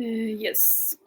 Yes.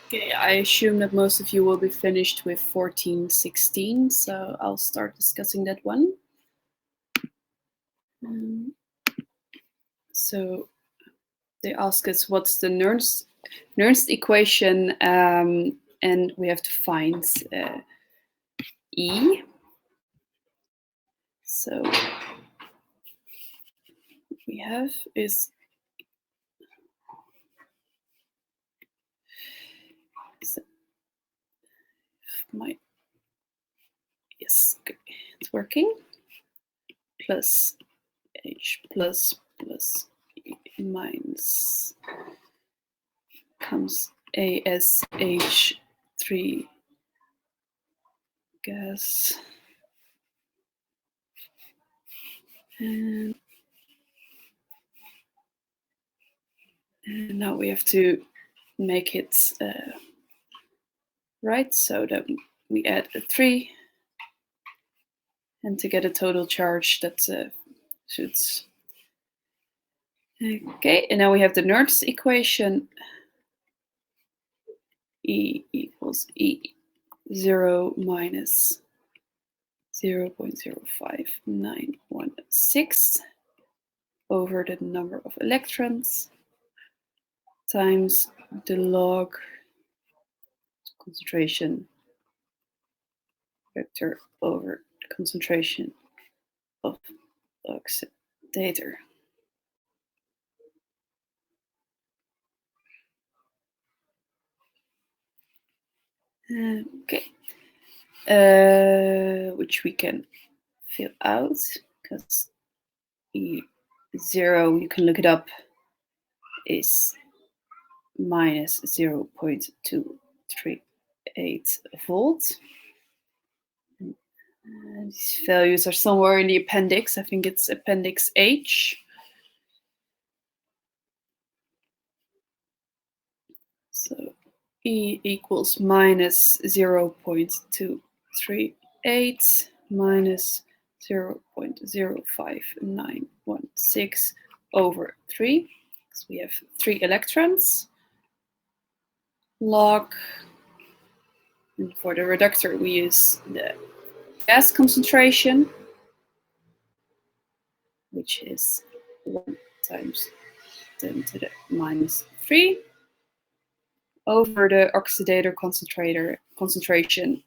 Okay, I assume that most of you will be finished with 1416, so I'll start discussing that one. So they ask us what's the Nernst equation, and we have to find E. So what we have is yes, okay, it's working. Plus H plus E minus comes AsH3 gas. And now we have to make it right, so that we add a 3, and to get a total charge that suits. Okay, and now we have the Nernst equation. E equals E0 minus 0.05916 over the number of electrons times the log concentration vector over the concentration of oxidator. Okay, which we can fill out because E0, you can look it up, is minus 0.238 volts. These values are somewhere in the appendix. I think it's appendix H. So E equals minus 0.238 minus 0.05916 over 3, because we have 3 electrons. Log, and for the reductor we use the gas concentration, which is 1 times 10 to the minus 3 over the oxidator concentration,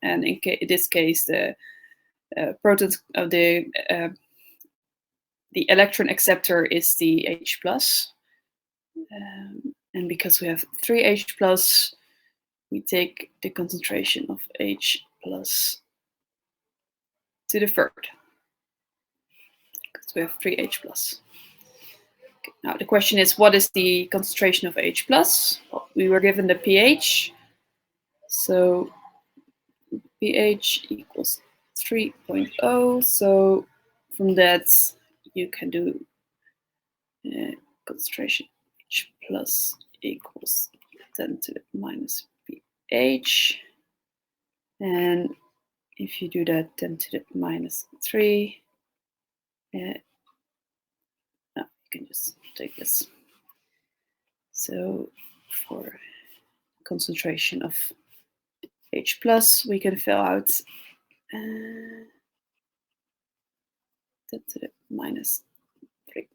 and in this case the protons of the electron acceptor is the H plus, and because we have 3 H plus, we take the concentration of H plus to the third, because we have 3 H plus. Okay, now the question is, what is the concentration of H plus? Well, we were given the pH, so pH equals 3.0. So from that you can do concentration H plus equals 10 to the minus pH, and if you do that 10 to the minus 3, you can just take this. So for concentration of H plus, we can fill out that to the minus 3.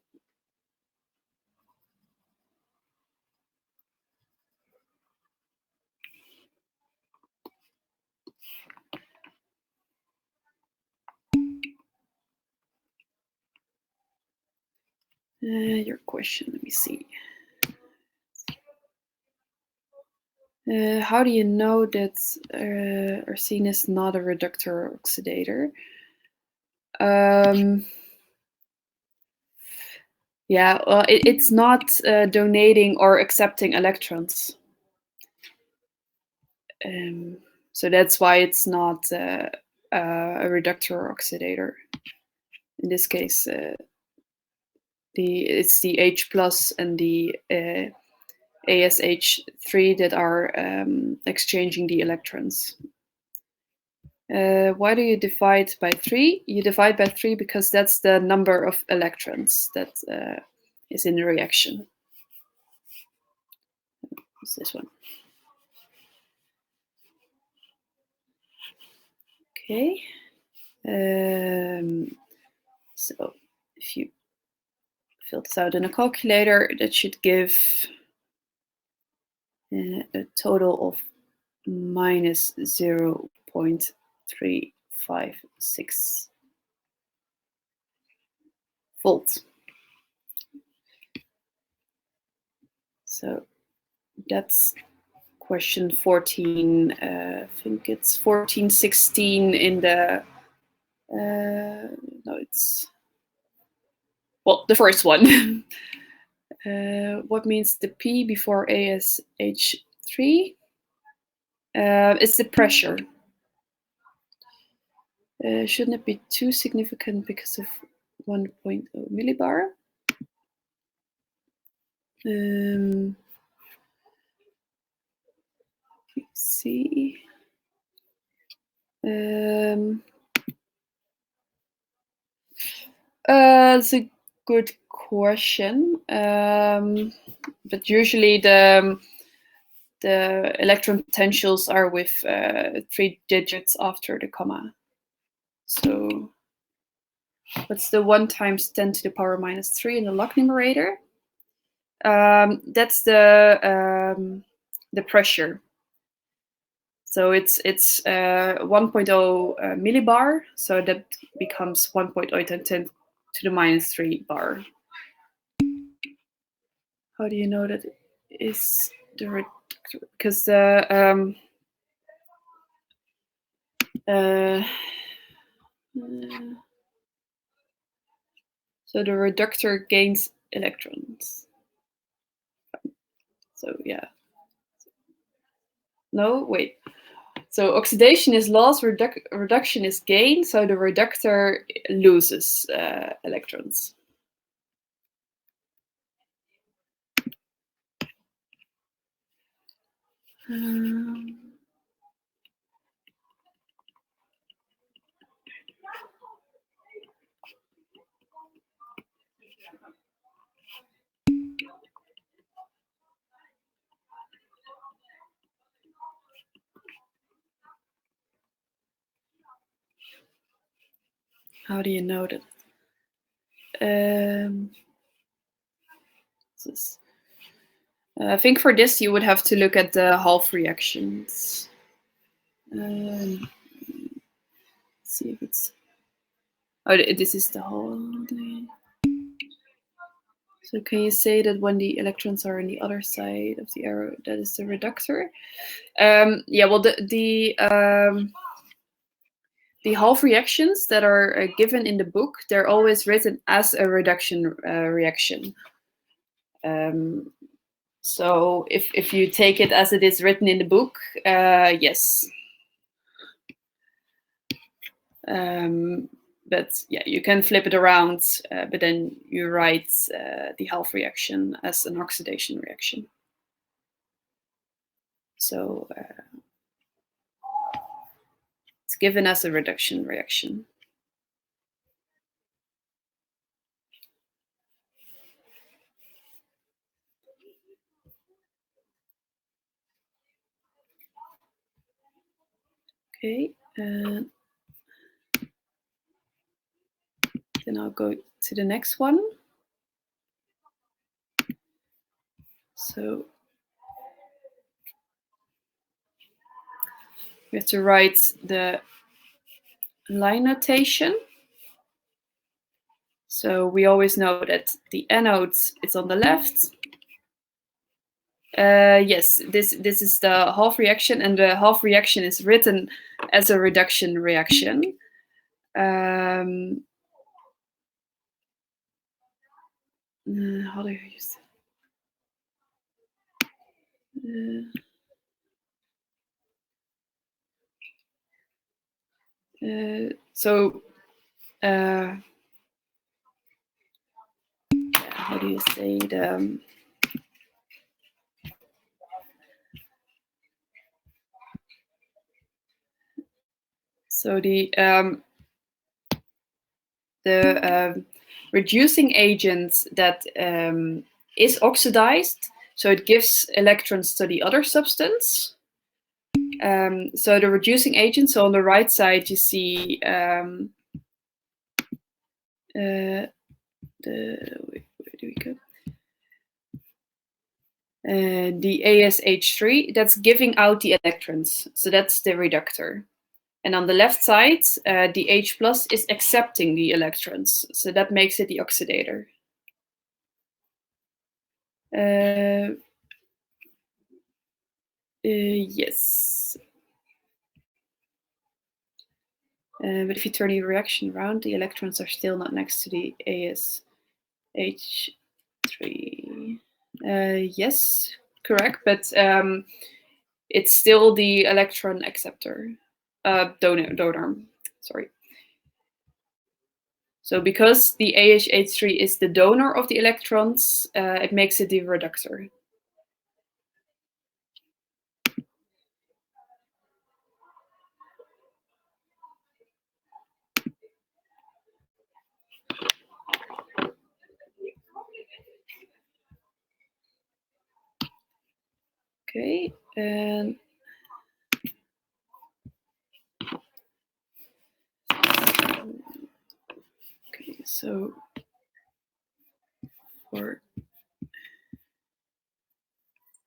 Your question, let me see. How do you know that arsine is not a reductor or oxidator? Yeah, well, it's not donating or accepting electrons. So that's why it's not a reductor or oxidator. In this case, it's the H plus and the AsH3 that are exchanging the electrons. Why do you divide by 3? You divide by 3 because that's the number of electrons that is in the reaction. What's this one? Okay. So if you fill this out in a calculator, that should give a total of minus 0.356 volts. So that's question 14. I think it's 1416 in the, no, it's, well, the first one. What means the P before AsH3? It's the pressure. Shouldn't it be too significant because of 1.0 millibar? Let's see. It's a good question, but usually the electron potentials are with 3 digits after the comma. So what's the 1 times 10 to the power minus 3 in the log numerator? That's the pressure. So it's 1.0 millibar, so that becomes 1.0 times 10 to the minus 3 bar. How do you know that is the reductor? Because the so the reductor gains electrons. So yeah. No, wait. So oxidation is loss, reduction is gain. So the reductor loses electrons. How do you know that? I think for this you would have to look at the half reactions. Let's see if it's. Oh, this is the whole. So can you say that when the electrons are on the other side of the arrow, that is the reductor? Yeah. Well, the half reactions that are given in the book, they're always written as a reduction reaction. So if you take it as it is written in the book, yes. But yeah, you can flip it around, but then you write the half reaction as an oxidation reaction. So it's given as a reduction reaction. Okay, then I'll go to the next one. So we have to write the line notation. So we always know that the anode is on the left. Yes, this is the half reaction, and the half reaction is written as a reduction reaction. How do you use it? How do you say it? So the reducing agent that is oxidized, so it gives electrons to the other substance. So the reducing agent, so on the right side you see where do we go? The AsH3, that's giving out the electrons, so that's the reductor. And on the left side, the H plus is accepting the electrons, so that makes it the oxidator. Yes. But if you turn the reaction around, the electrons are still not next to the AsH3. Yes, correct, but it's still the electron acceptor, donor, sorry. So because the AsH3 is the donor of the electrons, it makes it the reductor. Okay, and okay, so for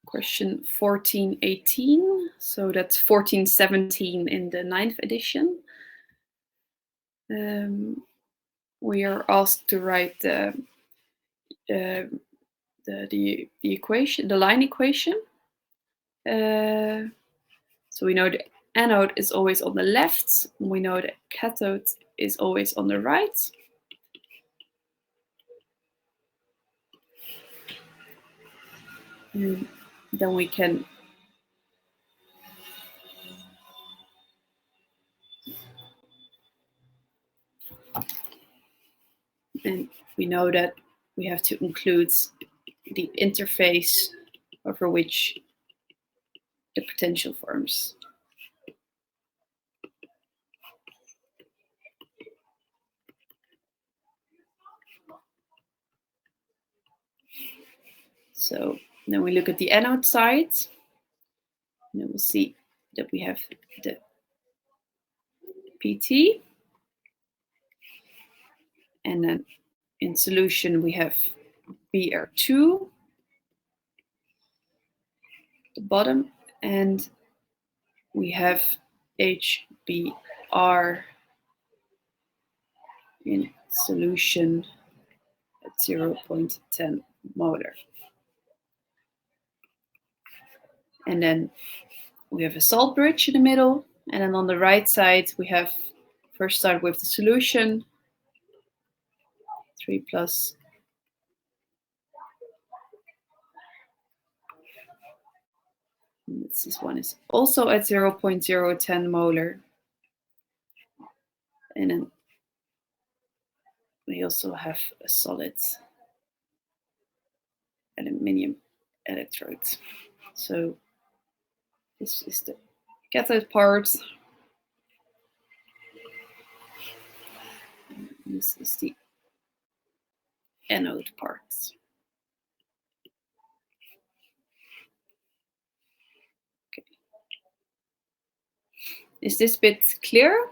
question 1418, so that's 1417 in the 9th edition. We are asked to write the equation, the line equation. So we know the anode is always on the left. We know the cathode is always on the right. And then we can and we know that we have to include the interface over which the potential forms. So then we look at the anode side, and then we'll see that we have the PT, and then in solution we have Br2, the bottom, and we have HBr in solution at 0.10 molar. And then we have a salt bridge in the middle, and then on the right side we have, first start with the solution, 3 plus this one is also at 0.010 molar. And then we also have a solid aluminium electrode. So this is the cathode part. This is the anode part. Okay. Is this bit clear?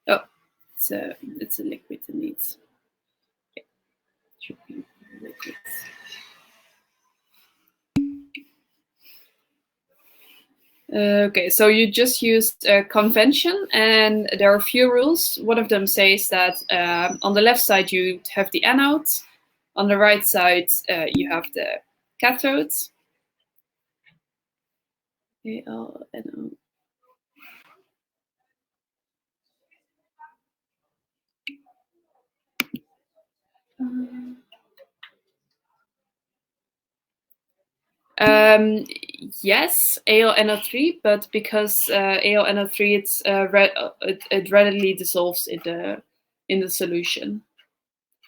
Oh, it's a liquid indeed. Okay. Should be liquid. Okay, so you just used convention, and there are a few rules. One of them says that on the left side you have the anode, on the right side you have the cathode. ALNO. Yes, ALNO3, but because ALNO3 it readily dissolves in the solution.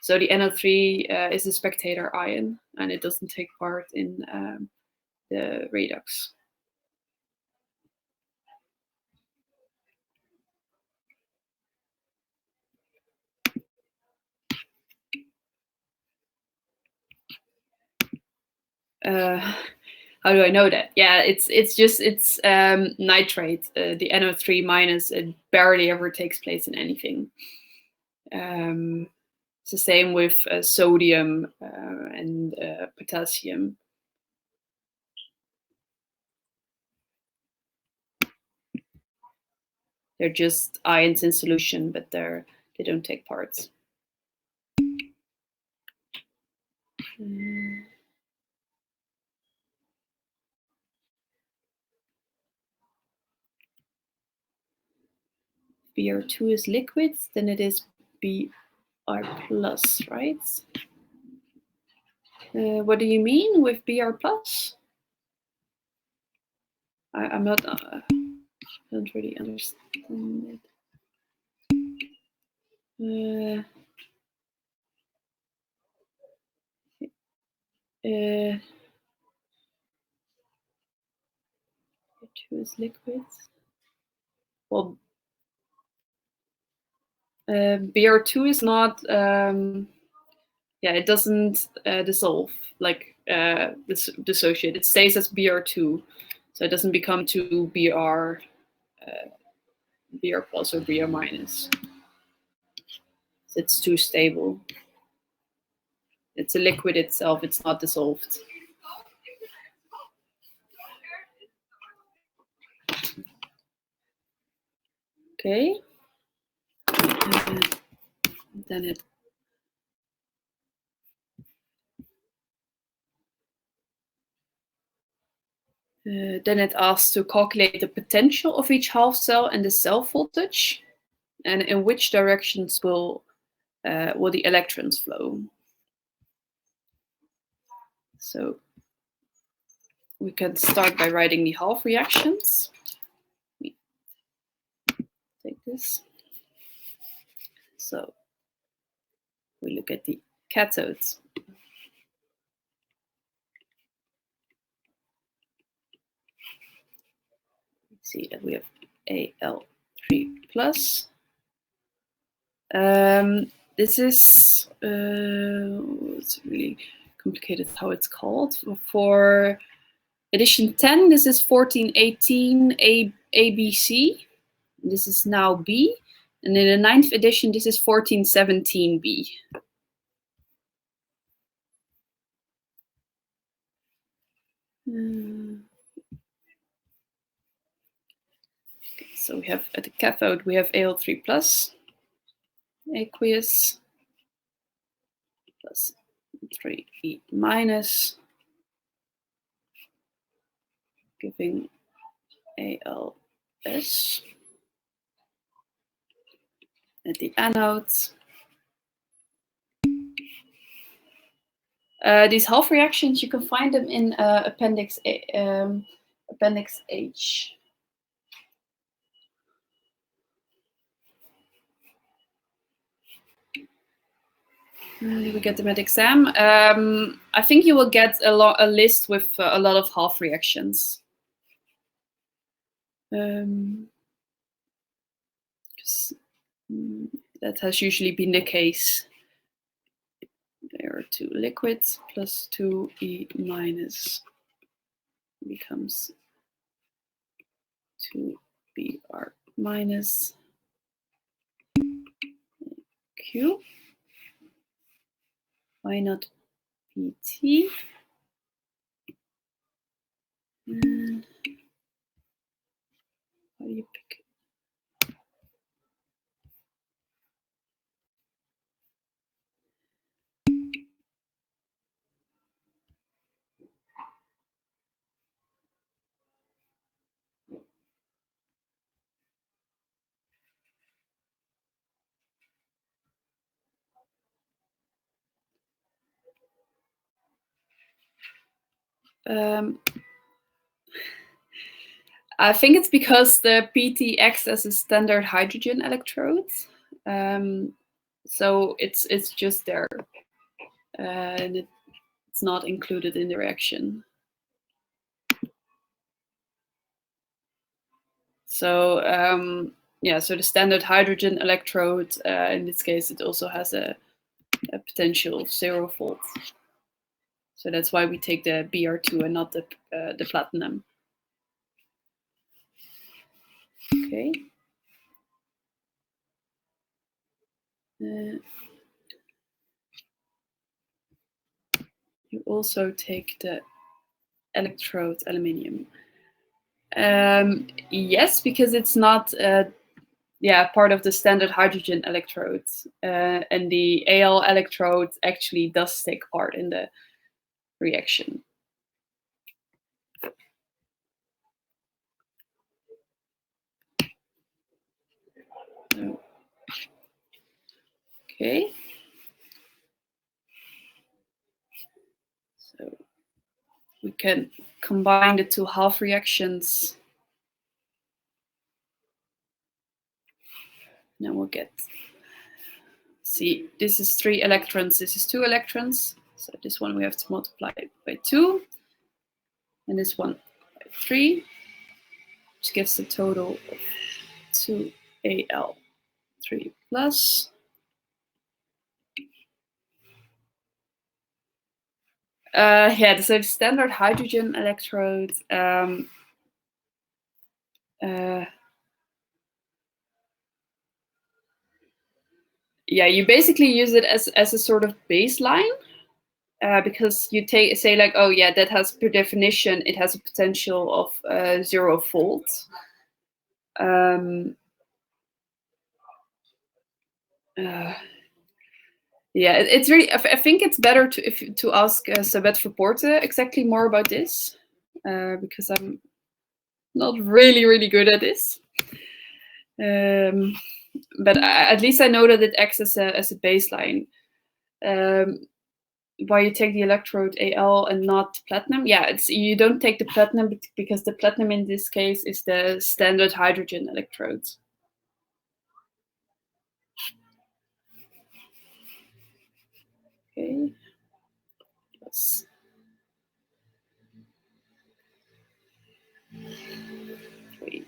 So the NO3 is a spectator ion, and it doesn't take part in the redox. How do I know that? Yeah, it's nitrate. The NO3 minus, it barely ever takes place in anything. It's the same with sodium and potassium. They're just ions in solution, but they don't take part. Br2 is liquid, then it is Br plus, right? What do you mean with Br plus? I'm not. I don't really understand it. Br2 is liquid. Well, Br2 is not. Yeah, it doesn't dissolve like dissociate. It stays as Br2, so it doesn't become 2Br, Br plus or Br minus. It's too stable. It's a liquid itself. It's not dissolved. Okay. Then it asks to calculate the potential of each half cell and the cell voltage, and in which directions will the electrons flow. So we can start by writing the half reactions. Let me take this. So we look at the cathodes. We see that we have Al3 plus. This is it's really complicated how it's called. For edition 10, this is 1418 ABC. This is now B. And in the 9th edition, this is 1417 B. Okay, so we have at the cathode, we have Al3 plus, aqueous, plus 3E minus, giving ALS. At the anodes, these half reactions, you can find them in Appendix H. We get them at exam. I think you will get a list with a lot of half reactions. That has usually been the case. There are 2 liquids plus 2E minus becomes 2br minus q y naught pt. And how do you pick it? I think it's because the PT acts as a standard hydrogen electrode, so it's just there, and it's not included in the reaction. So yeah, so the standard hydrogen electrode, in this case, it also has a potential of 0 volts. So that's why we take the Br2 and not the platinum. Okay. You also take the electrode aluminium. Yes, because it's not part of the standard hydrogen electrodes, and the Al electrode actually does take part in the reaction. Okay. So we can combine the two half reactions. Now we'll get, see, this is 3 electrons, this is 2 electrons. So this one we have to multiply by 2, and this one by 3, which gives a total of 2Al3 plus. Yeah, so the standard hydrogen electrode, yeah, you basically use it as a sort of baseline, because you say like, oh yeah, that has, per definition, it has a potential of 0 volts. Yeah, it's really, I think it's better to ask Sabet Verpoorten exactly more about this, because I'm not really good at this. But at least I know that it acts as a baseline. Why you take the electrode Al and not platinum? Yeah, it's, you don't take the platinum because the platinum in this case is the standard hydrogen electrode. Okay. Yes. Wait.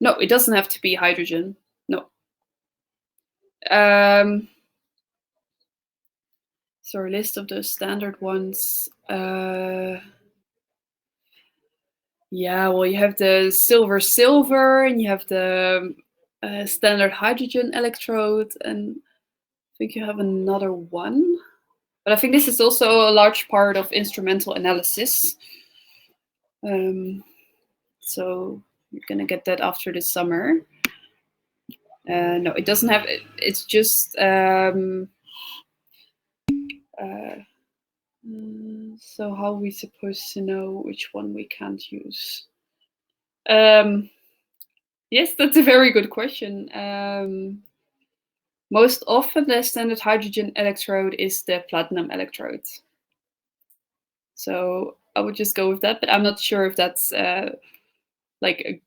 No, it doesn't have to be hydrogen. No. So a list of the standard ones. Yeah, well, you have the silver, and you have the standard hydrogen electrode, and I think you have another one. But I think this is also a large part of instrumental analysis. So you're gonna get that after the summer. No, it doesn't have. It's just. So how are we supposed to know which one we can't use? Yes, that's a very good question. Most often the standard hydrogen electrode is the platinum electrode. So I would just go with that, but I'm not sure if that's like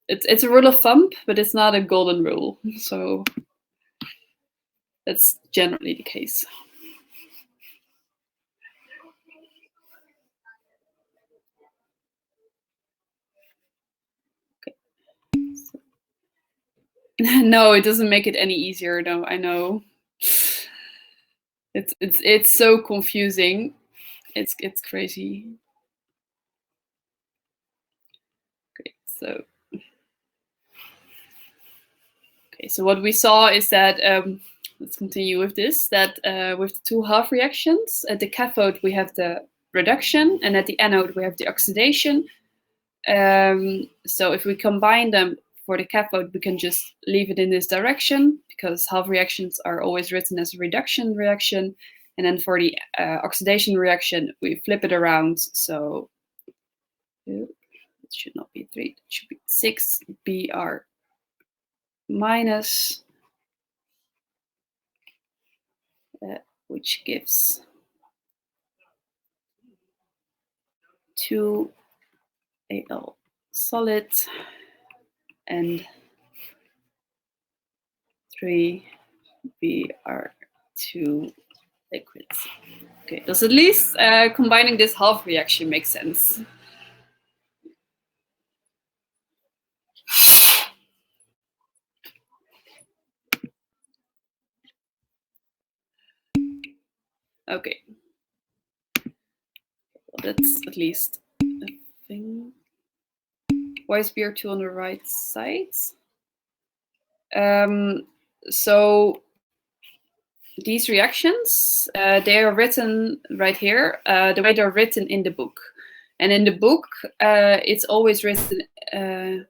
it's a rule of thumb, but it's not a golden rule. So that's generally the case. No, it doesn't make it any easier. No, I know. It's so confusing. It's crazy. Okay, so what we saw is that let's continue with this. That with the two half reactions, at the cathode we have the reduction, and at the anode we have the oxidation. So if we combine them for the cathode, we can just leave it in this direction because half reactions are always written as a reduction reaction. And then for the oxidation reaction, we flip it around. So it should not be 3, it should be 6 Br minus, which gives 2 Al solid and 3 Br2 liquids. Okay, does at least combining this half reaction make sense? Okay, well, that's at least a thing. Why is Br2 on the right side? So these reactions, they are written right here, the way they're written in the book. And in the book, it's always written, in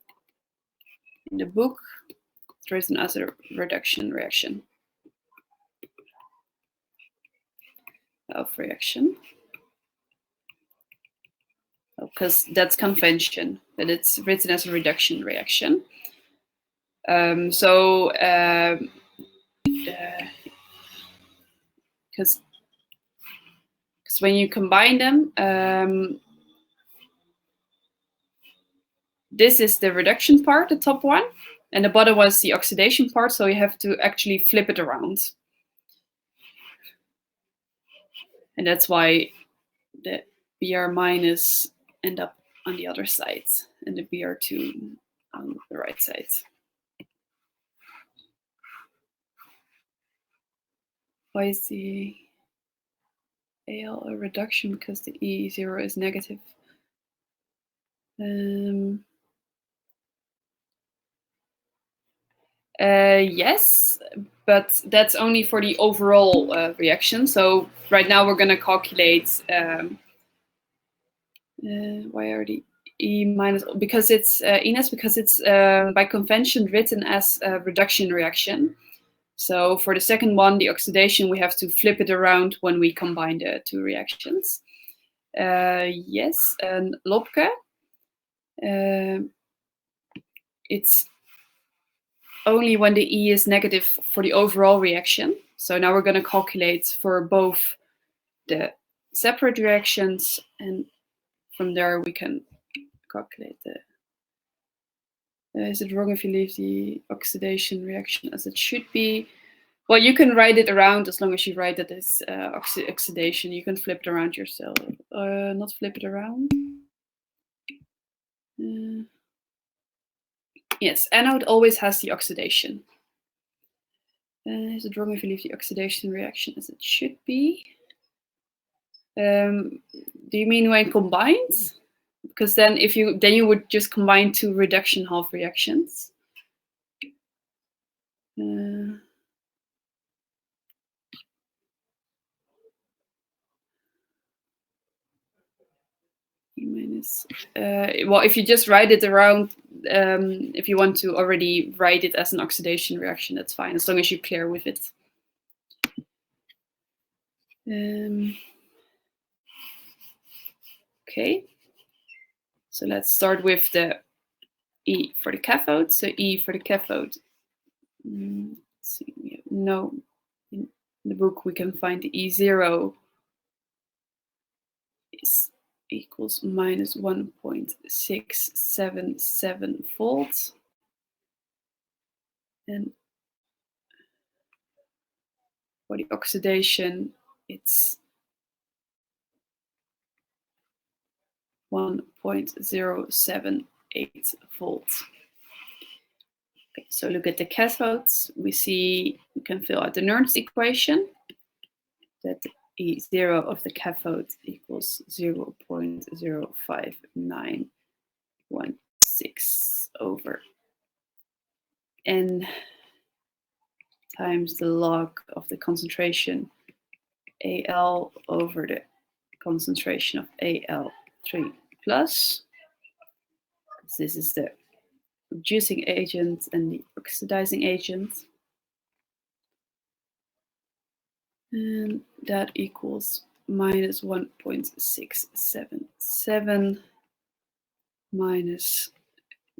the book, it's written as a reduction reaction. Of reaction. Because that's convention, that it's written as a reduction reaction. Because when you combine them, this is the reduction part, the top one, and the bottom was the oxidation part, so you have to actually flip it around. And that's why the Br minus end up on the other side and the Br2 on the right side. Why is the Al a reduction? Because the E0 is negative. Yes, but that's only for the overall reaction. So right now we're going to calculate why are the E minus, because it's Ines, because it's by convention written as a reduction reaction. So for the second one, the oxidation, we have to flip it around when we combine the two reactions. Yes, and Lopke, it's only when the E is negative for the overall reaction. So now we're going to calculate for both the separate reactions, and from there we can calculate the... is it wrong if you leave the oxidation reaction as it should be? Well, you can write it around as long as you write that it's oxidation. You can flip it around yourself. Not flip it around. Yes, anode always has the oxidation. Is it wrong if you leave the oxidation reaction as it should be? Do you mean when combined? Because then if you would just combine two reduction half reactions. Minus, well, if you just write it around, if you want to already write it as an oxidation reaction, that's fine, as long as you're clear with it. Okay, so let's start with the E for the cathode. So E for the cathode, let's see, no, in the book we can find the E0 is equals minus 1.677 volts. And for the oxidation, it's 1.078 volts. Okay, so look at the cathodes. We can fill out the Nernst equation, that E0 of the cathode equals 0.05916 over N times the log of the concentration Al over the concentration of Al3 plus. This is the reducing agent and the oxidizing agent. And that equals minus 1.677 minus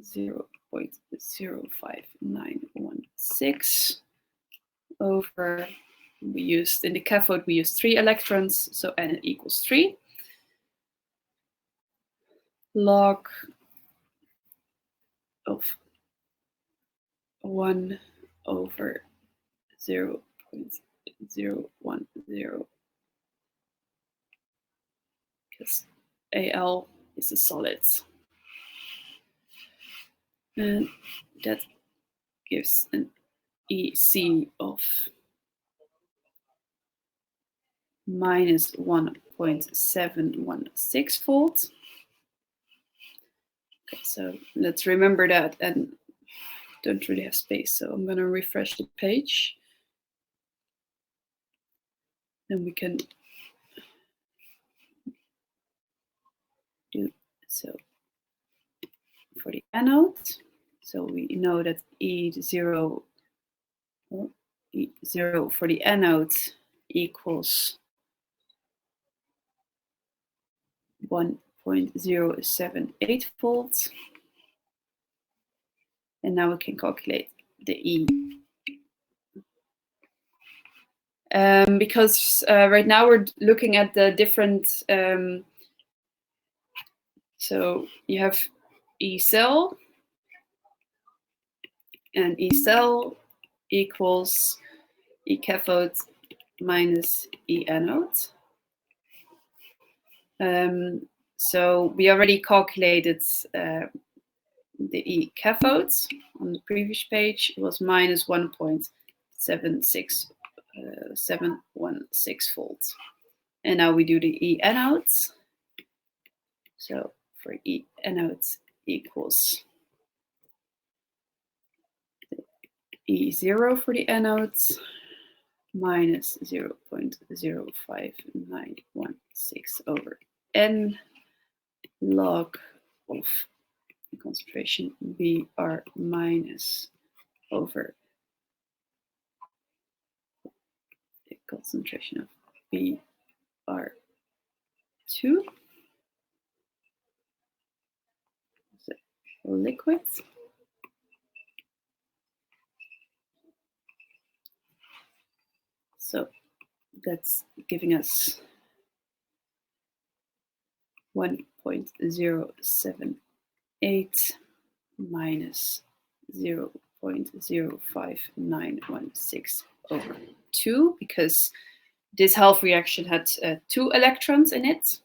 0.05916 over, in the cathode we used 3 electrons, so N equals 3. Log of 1 over 0.010, because Al is a solid. And that gives an EC of minus 1.716 volts. Okay, so let's remember that, and don't really have space, so I'm going to refresh the page. Then we can do so for the anode. So we know that E0 for the anode equals 1.078 volts. And now we can calculate the E. Because right now we're looking at the different, so you have E cell, and E cell equals E cathode minus E anode. So we already calculated the E cathodes on the previous page. It was minus 1.716 volts. And now we do the E anodes. So for E anodes equals E0 for the anodes minus 0.05916 over N log of the concentration Br minus over the concentration of Br2. The liquid. So that's giving us 1.078 minus 0.05916 over 2, because this half reaction had 2 electrons in it.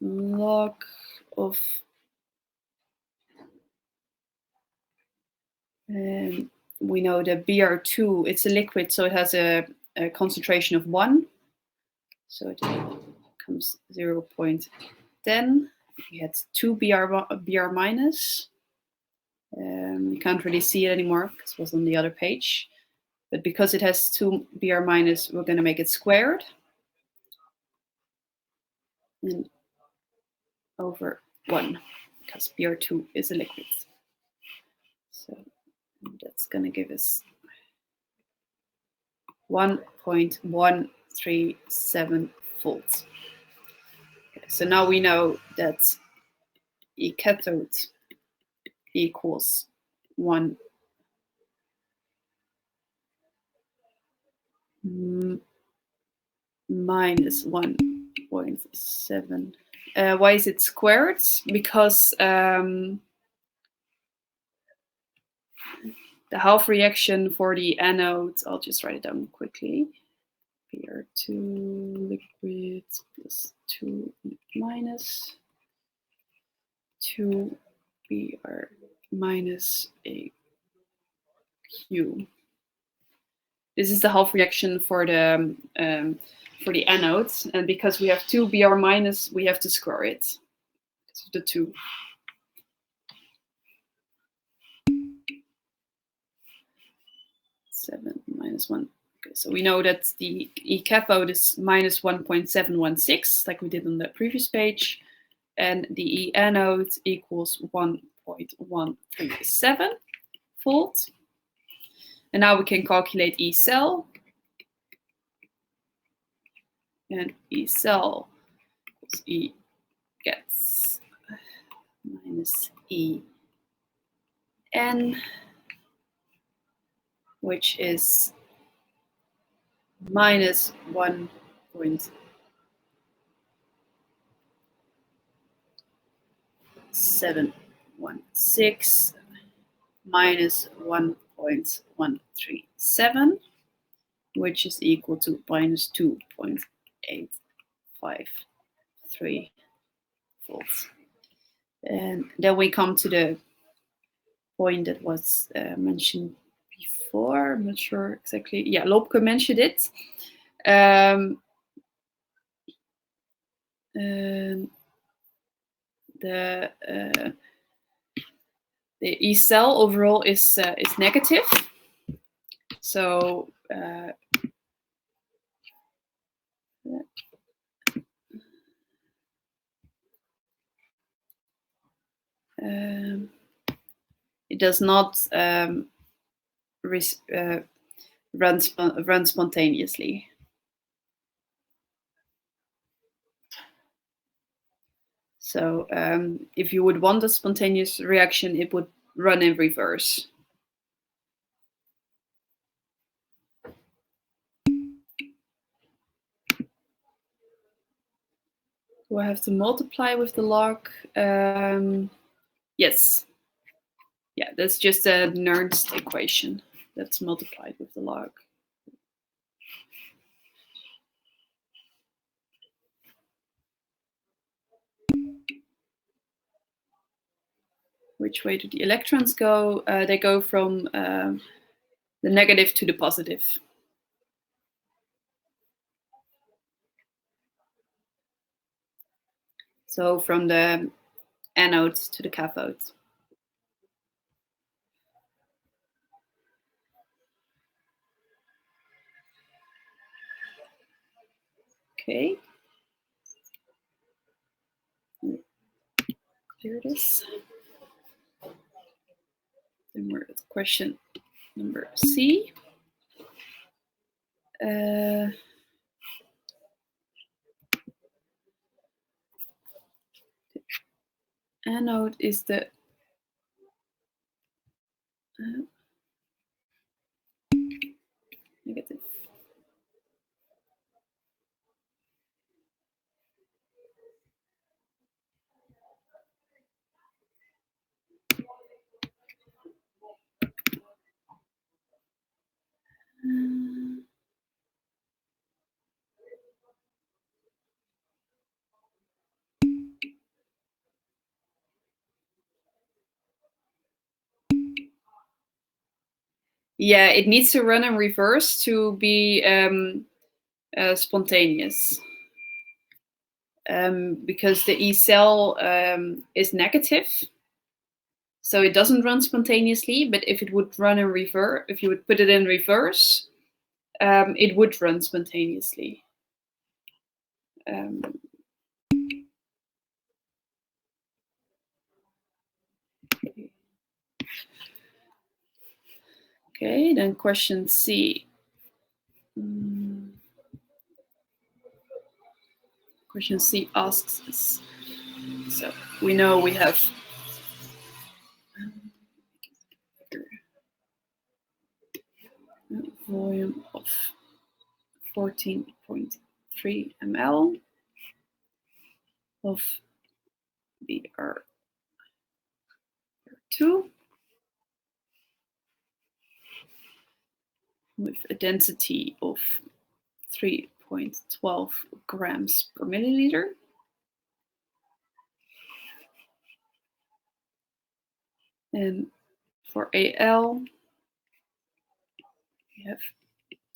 Log of we know that Br2, it's a liquid, so it has a concentration of 1. So it becomes 0.10. We had 2 Br minus. You can't really see it anymore because it was on the other page. But because it has 2 Br minus, we're going to make it squared. And over 1, because Br2 is a liquid. So that's going to give us 1.137 volts. Okay, so now we know that E cathode equals 1 minus 1.7. Why is it squared? Because the half reaction for the anodes, I'll just write it down quickly. Br2 liquid plus 2 minus 2 Br minus AQ. This is the half reaction for the anode, and because we have 2 Br minus, we have to square it. So the 2. Seven minus 1. Okay, so we know that the E cathode is minus 1.716, like we did on the previous page, and the E anode equals 1.137 volt. And now we can calculate E cell. And E cell equals E gets minus E n, which is minus 1.716 minus 1.137, which is equal to minus 2.853 volts. And then we come to the point that was mentioned before. I'm not sure exactly. Yeah, Lobke mentioned it. The E cell overall is negative. So it does not run spontaneously. So if you would want a spontaneous reaction, it would run in reverse. Do I have to multiply with the log? Yes. Yeah, that's just a Nernst equation that's multiplied with the log. Which way do the electrons go? They go from the negative to the positive. So from the anode to the cathode. Okay. Clear this. Then we're at question number C. The anode is the negative. Yeah, it needs to run in reverse to be spontaneous. Because the E cell is negative, so it doesn't run spontaneously. But if it would run in reverse, if you would put it in reverse, it would run spontaneously. Okay, then question C. Question C asks us. So we know we have volume of 14.3 ml of Br2 with a density of 3.12 grams per milliliter. And for AL, we have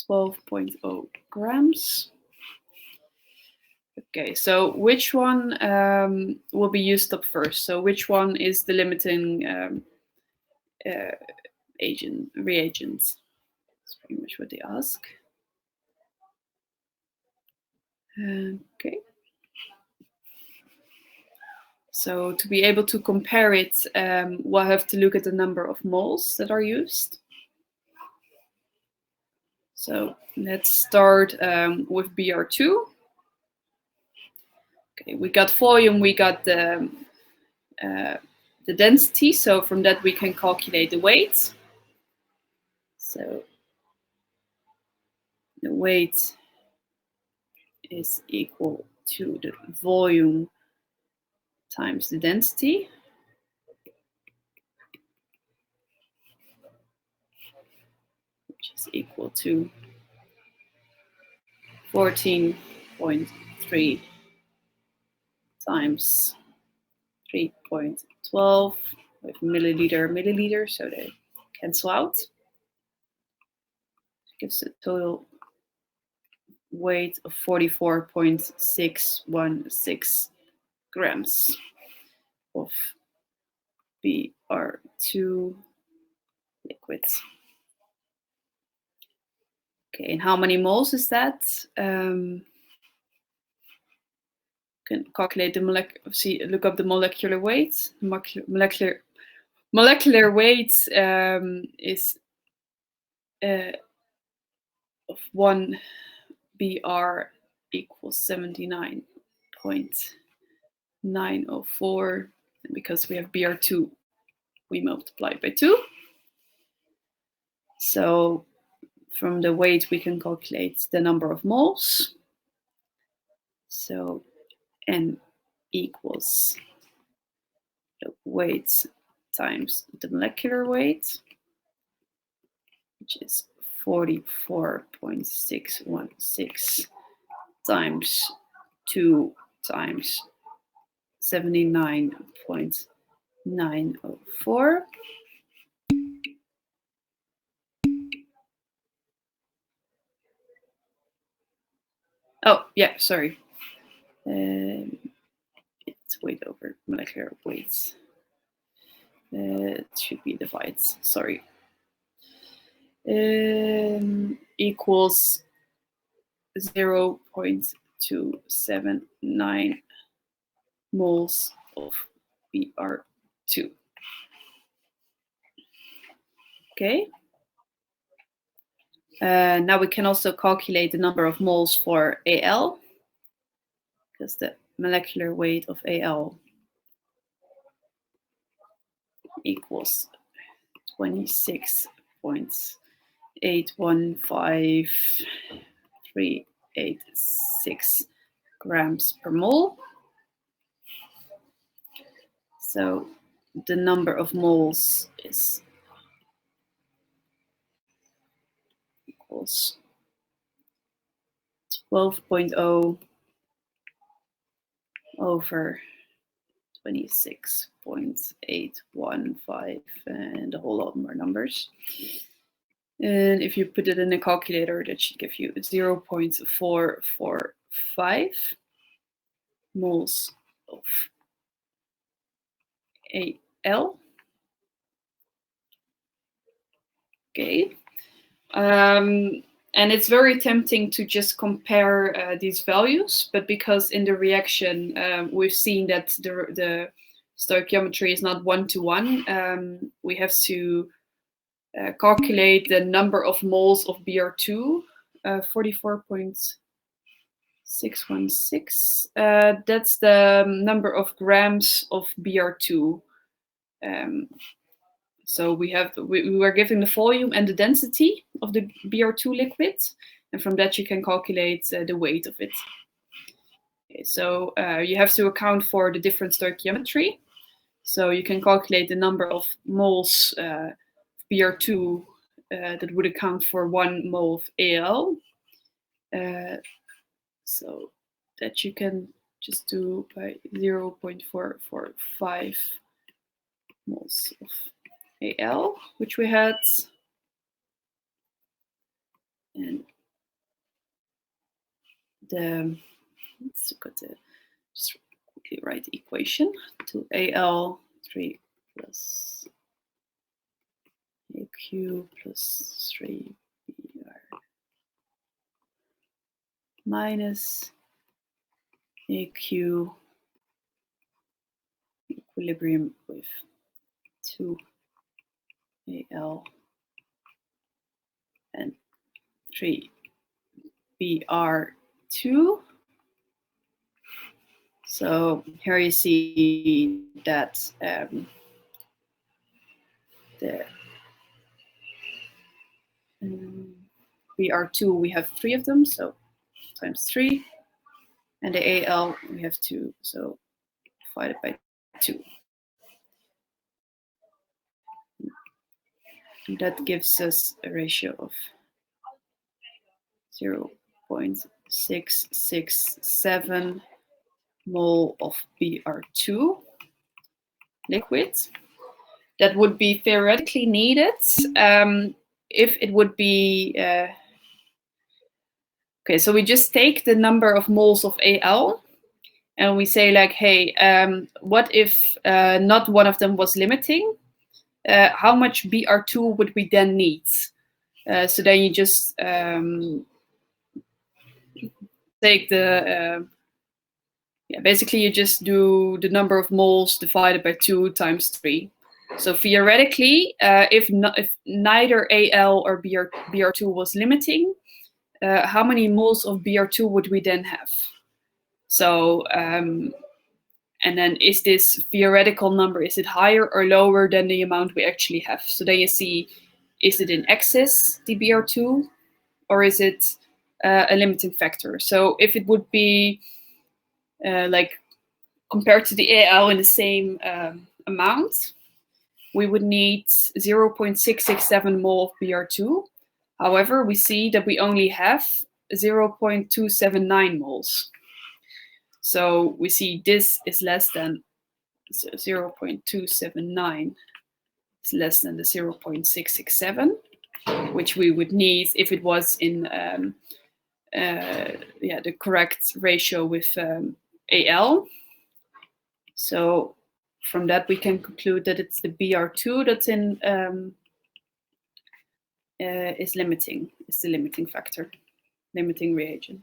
12.0 grams. Okay, so which one will be used up first? So which one is the limiting reagents? That's pretty much what they ask. Okay. So to be able to compare it, we'll have to look at the number of moles that are used. So let's start with Br2. Okay, we got volume, we got the density. So from that we can calculate the weight. So the weight is equal to the volume times the density. Which is equal to 14.3 times 3.12 with milliliter, so they cancel out. It gives a total weight of 44.616 grams of Br2 liquids. Okay, and how many moles is that? Can calculate the look up the molecular weight. Molecular weight is of 1 Br equals 79.904. And because we have Br2, we multiply by 2. So from the weight, we can calculate the number of moles. So N equals the weight times the molecular weight, which is 44.616 times 2 times 79.904. Oh, yeah, sorry. It's weight over molecular weights. It should be divides, sorry. Equals 0.279 moles of Br2. Okay. Now we can also calculate the number of moles for Al, because the molecular weight of Al equals 26.815386 grams per mole. So the number of moles is equals 12.0 over 26.815 and a whole lot more numbers. And if you put it in a calculator, that should give you 0.445 moles of Al. Okay. And it's very tempting to just compare these values, but because in the reaction we've seen that the stoichiometry is not one-to-one, we have to calculate the number of moles of Br2, 44.616. That's the number of grams of Br2. So we were given the volume and the density of the Br2 liquid, and from that you can calculate the weight of it. Okay, so you have to account for the different stoichiometry. So you can calculate the number of moles Br2 that would account for 1 mole of Al. So that you can just do by 0.445 moles of Al, which we had. And let's look at the, just quickly write the equation. 2Al3 plus AQ plus 3BR minus AQ equilibrium with 2Al and 3BR2. So here you see that the BR2, we have 3 of them, so times 3. And the AL, we have 2, so divided by 2. And that gives us a ratio of 0.667 mole of BR2 liquid. That would be theoretically needed if it would be, okay, so we just take the number of moles of Al and we say like, hey, what if not one of them was limiting? How much BR2 would we then need? So then you just take the, basically you just do the number of moles divided by 2 times 3. So theoretically, if neither Al or BR2 was limiting, how many moles of BR2 would we then have? So, and then is this theoretical number, is it higher or lower than the amount we actually have? So then you see, is it in excess, the BR2, or is it a limiting factor? So if it would be like compared to the Al in the same amount, we would need 0.667 mole of BR2. However, we see that we only have 0.279 moles. So we see this is less than 0.279 is less than the 0.667, which we would need if it was in the correct ratio with Al. So from that we can conclude that it's the BR2 that's in is limiting. It's the limiting factor, limiting reagent.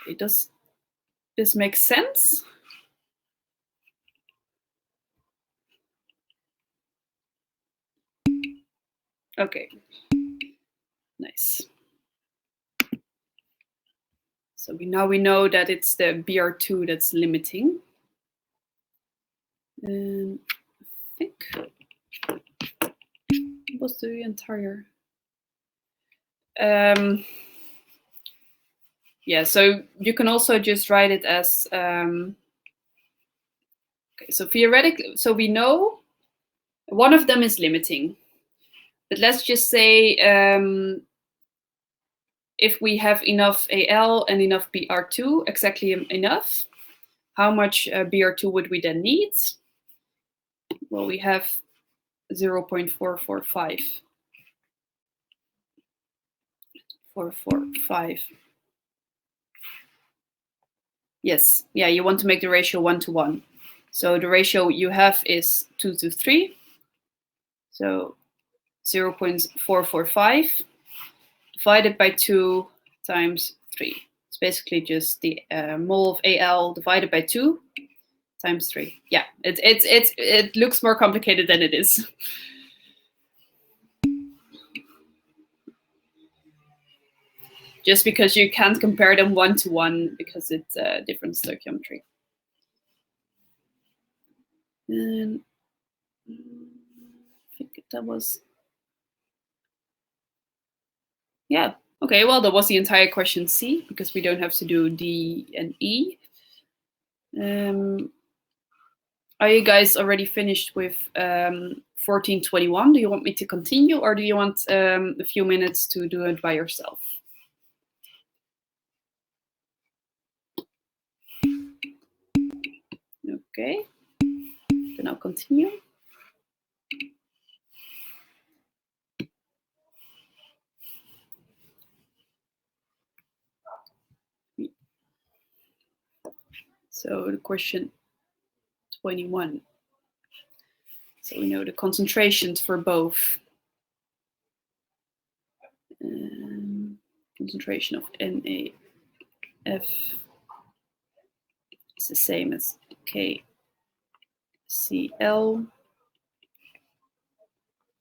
Okay, does this make sense? Okay, nice. So now we know that it's the BR2 that's limiting. And I think it was the entire. Yeah, so you can also just write it as. Okay, so theoretically, so we know one of them is limiting. But let's just say if we have enough Al and enough BR2, exactly enough, how much BR2 would we then need? Well, we have 0.445. 445. Yes, yeah, you want to make the ratio 1 to 1. So the ratio you have is 2 to 3. So 0.445 divided by 2 times 3. It's basically just the mole of Al divided by 2 times 3. Yeah, it looks more complicated than it is. Just because you can't compare them 1 to 1 because it's a different stoichiometry. And I think that was, yeah. Okay, well, that was the entire question C, because we don't have to do D and E. Are you guys already finished with 1421? Do you want me to continue, or do you want a few minutes to do it by yourself? Okay, then I'll continue. So the question 21. So we know the concentrations for both. Concentration of NaF is the same as KCl.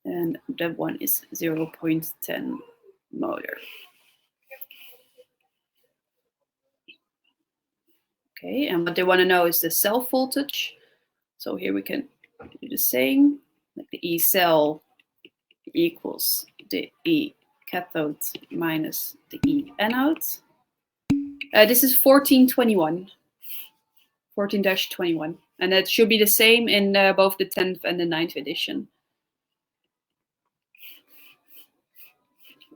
And that one is 0.10 molar. Okay, and what they want to know is the cell voltage. So here we can do the same, like the E cell equals the E cathode minus the E anode. This is 1421, 14-21, and that should be the same in both the 10th and the 9th edition.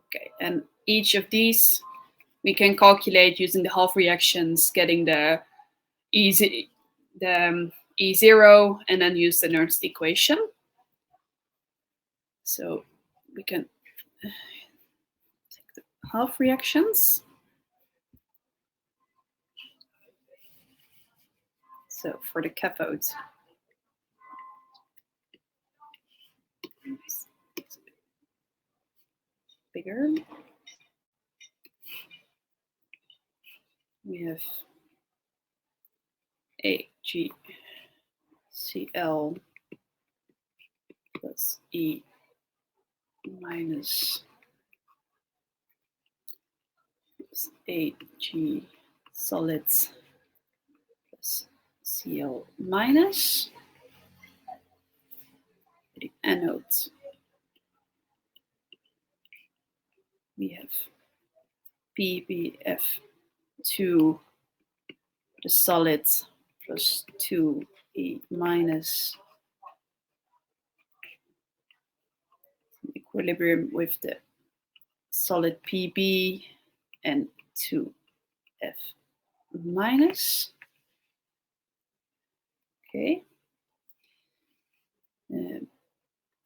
Okay, and each of these we can calculate using the half reactions, getting the E0, and then use the Nernst equation. So we can take the half reactions. So for the cathode, bigger, we have AgCl plus E minus Ag solids plus Cl minus. The anode, we have PbF2, the solids, plus 2E minus, equilibrium with the solid Pb and 2F minus. Okay.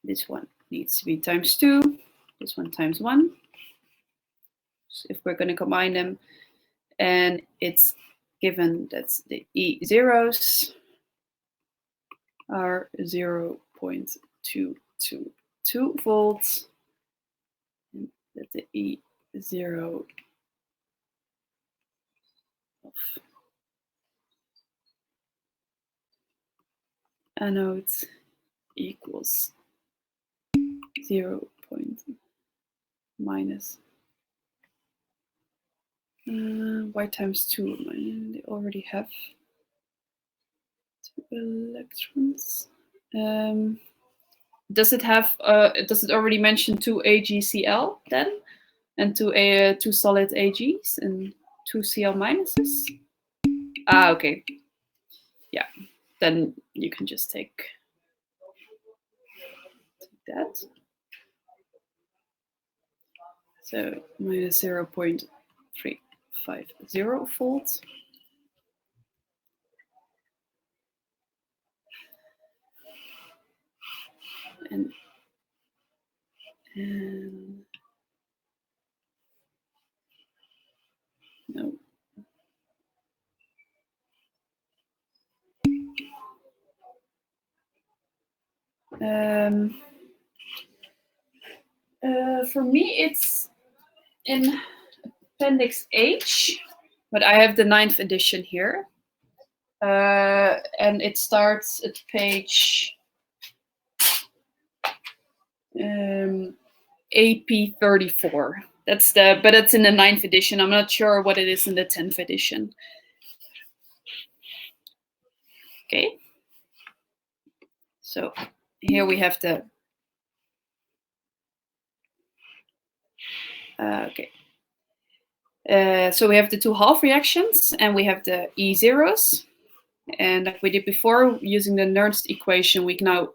This one needs to be times 2, this one times 1. So if we're going to combine them, and it's given that the E0s are 0.222 volts, and that the E0 of anodes equals 0. minus y times 2. They already have 2 electrons. Does it have? Does it already mention 2 AgCl then, and 2 solid Ags and 2 Cl minuses? Ah, okay. Yeah, then you can just take that. So minus 0.350 volts. And no. For me, it's in Appendix H, but I have the 9th edition here. And it starts at page AP34. But it's in the 9th edition. I'm not sure what it is in the 10th edition. Okay. So here we have the okay. So we have the 2 half reactions, and we have the E0s. And like we did before, using the Nernst equation, we can now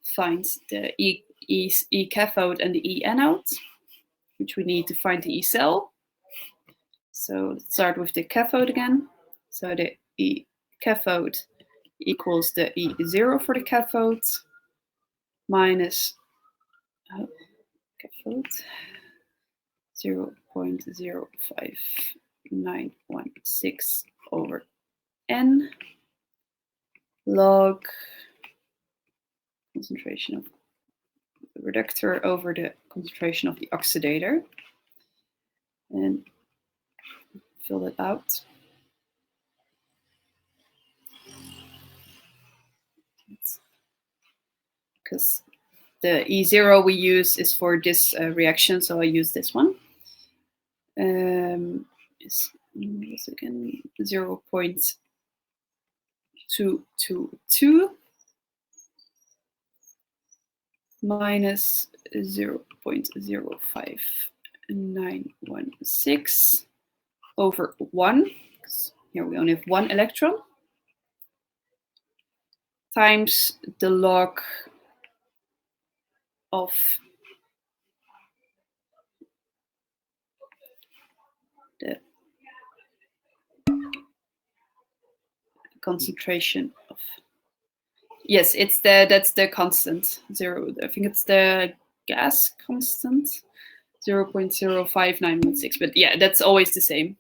find the E cathode and the E anode, which we need to find the E cell. So let's start with the cathode again. So the E cathode equals the E0 for the cathode minus cathode 0.05916 over N log concentration of the reductor over the concentration of the oxidator, and fill that out. Because the E0 we use is for this reaction, so I use this one. Is again 0.222 minus 0.05916 over 1, because here we only have one electron, times the log of the concentration of, yes, it's that's the constant, zero. I think it's the gas constant, 0.05916, but yeah, that's always the same.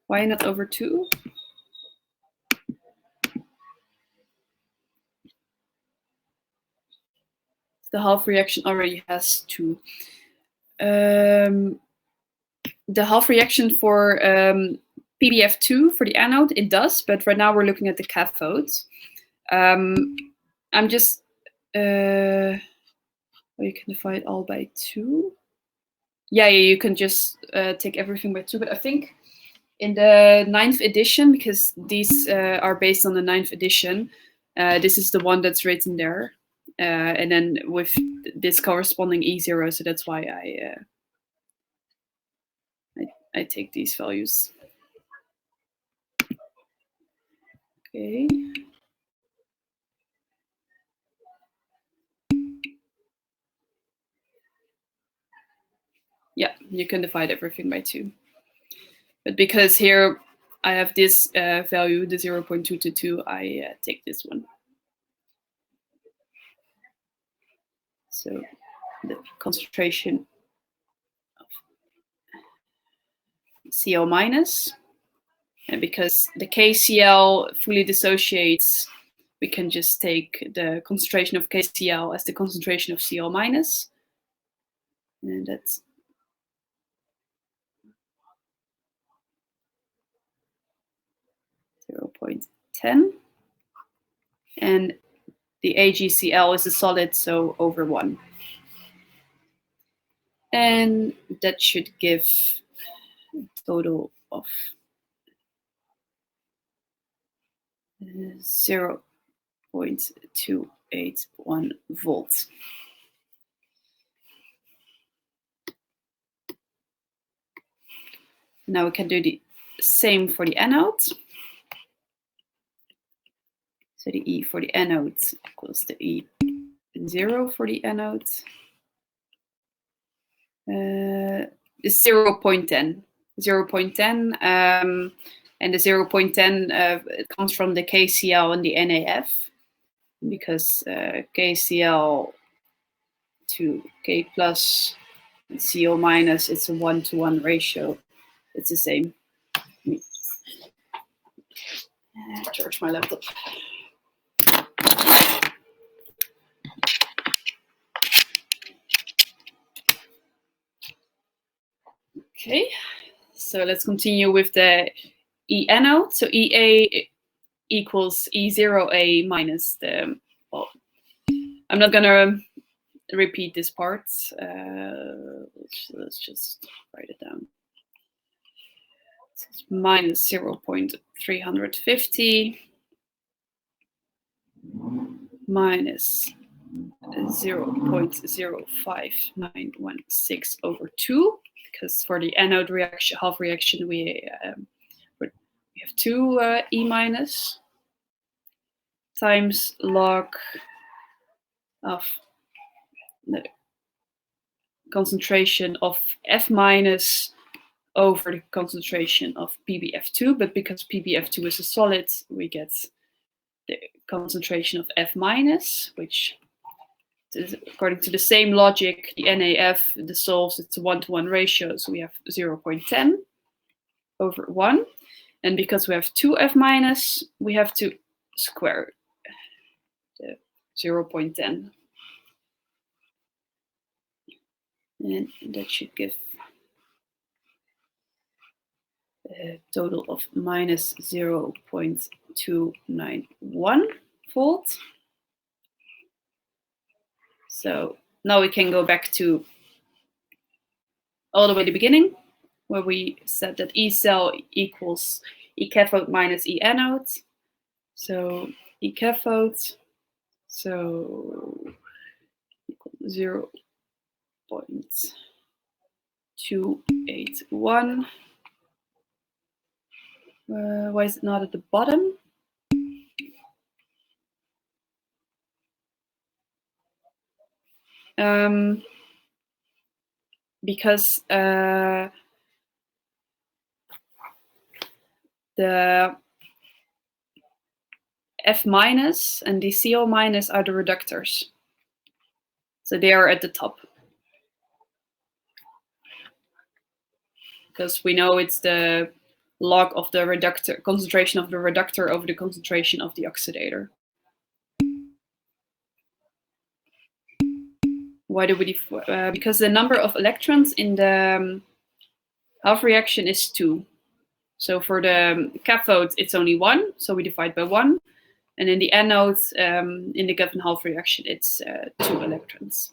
Why not over 2? The half reaction already has 2. The half reaction for PBF2 for the anode, it does, but right now we're looking at the cathodes. I'm just, you can divide all by 2. Yeah, you can just take everything by 2, but I think in the 9th edition, because these are based on the 9th edition, this is the one that's written there. And then with this corresponding E0, so that's why I take these values. Okay. Yeah, you can divide everything by 2. But because here I have this value, the 0.222, I take this one. So the concentration of Cl minus, and because the KCl fully dissociates, we can just take the concentration of KCl as the concentration of Cl minus, and that's 0.10, and the AgCl is a solid, so over 1. And that should give a total of 0.281 volts. Now we can do the same for the anode. So the E for the anode equals the E0 for the anode. Is 0.10. 0.10, and the 0.10 it comes from the KCl and the NAF, because KCl to K plus and Cl minus, it's a 1-to-1 ratio. It's the same. Charge my laptop. Okay, so let's continue with the E anode. So EA equals E0A minus the, well, I'm not gonna repeat this part. Let's just write it down. So it's minus 0.350 minus 0.05916 over 2, because for the anode reaction, half reaction, we have 2 E minus times log of the concentration of F minus over the concentration of PbF2, but because PbF2 is a solid, we get the concentration of F minus, which is, according to the same logic, the NaF dissolves, it's a 1-to-1 ratio, so we have 0.10 over 1. And because we have 2 F minus, we have to square the 0.10. And that should give a total of minus 0.291 volt. So now we can go back to all the way to the beginning, where we said that E cell equals E cathode minus E anode. So E cathode, so 0.281. Why is it not at the bottom? Because the F minus and the CO minus are the reductors. So they are at the top. Because we know it's the log of the reductor, concentration of the reductor over the concentration of the oxidator. Why do we because the number of electrons in the half reaction is 2. So for the cathode, it's only 1, so we divide by 1. And in the anode, in the given half reaction, it's 2 electrons.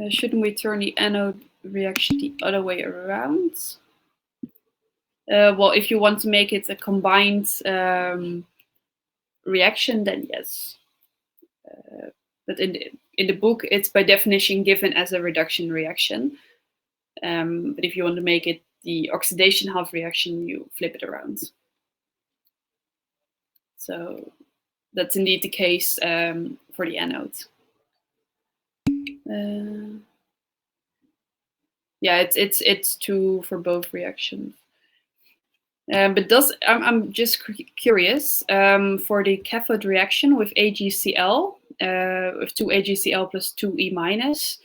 Shouldn't we turn the anode reaction the other way around? Well, if you want to make it a combined reaction, then yes. But in the book, it's by definition given as a reduction reaction. But if you want to make it the oxidation half reaction, you flip it around. So that's indeed the case for the anode. Yeah, it's 2 for both reactions. But I'm just curious, for the cathode reaction with AgCl, with 2 AgCl plus 2 E minus,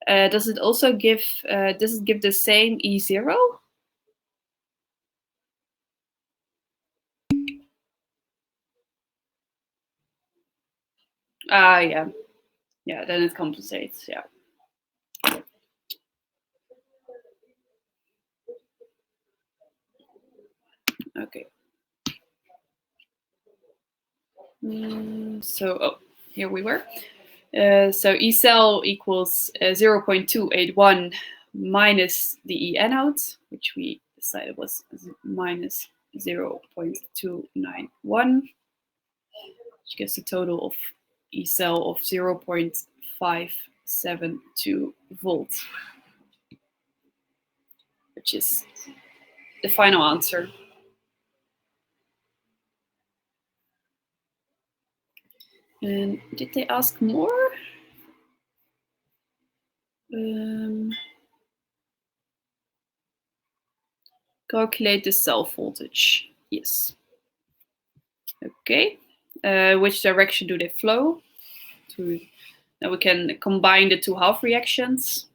does it also give the same E0? Yeah. Yeah, then it compensates, yeah. Okay. So here we were. So E cell equals 0.281 minus the E anode, which we decided was minus 0.291, which gives a total of E cell of 0.572 volts, which is the final answer. And did they ask more? Calculate the cell voltage. Yes. Okay. Which direction do they flow? Now we can combine the 2 half reactions.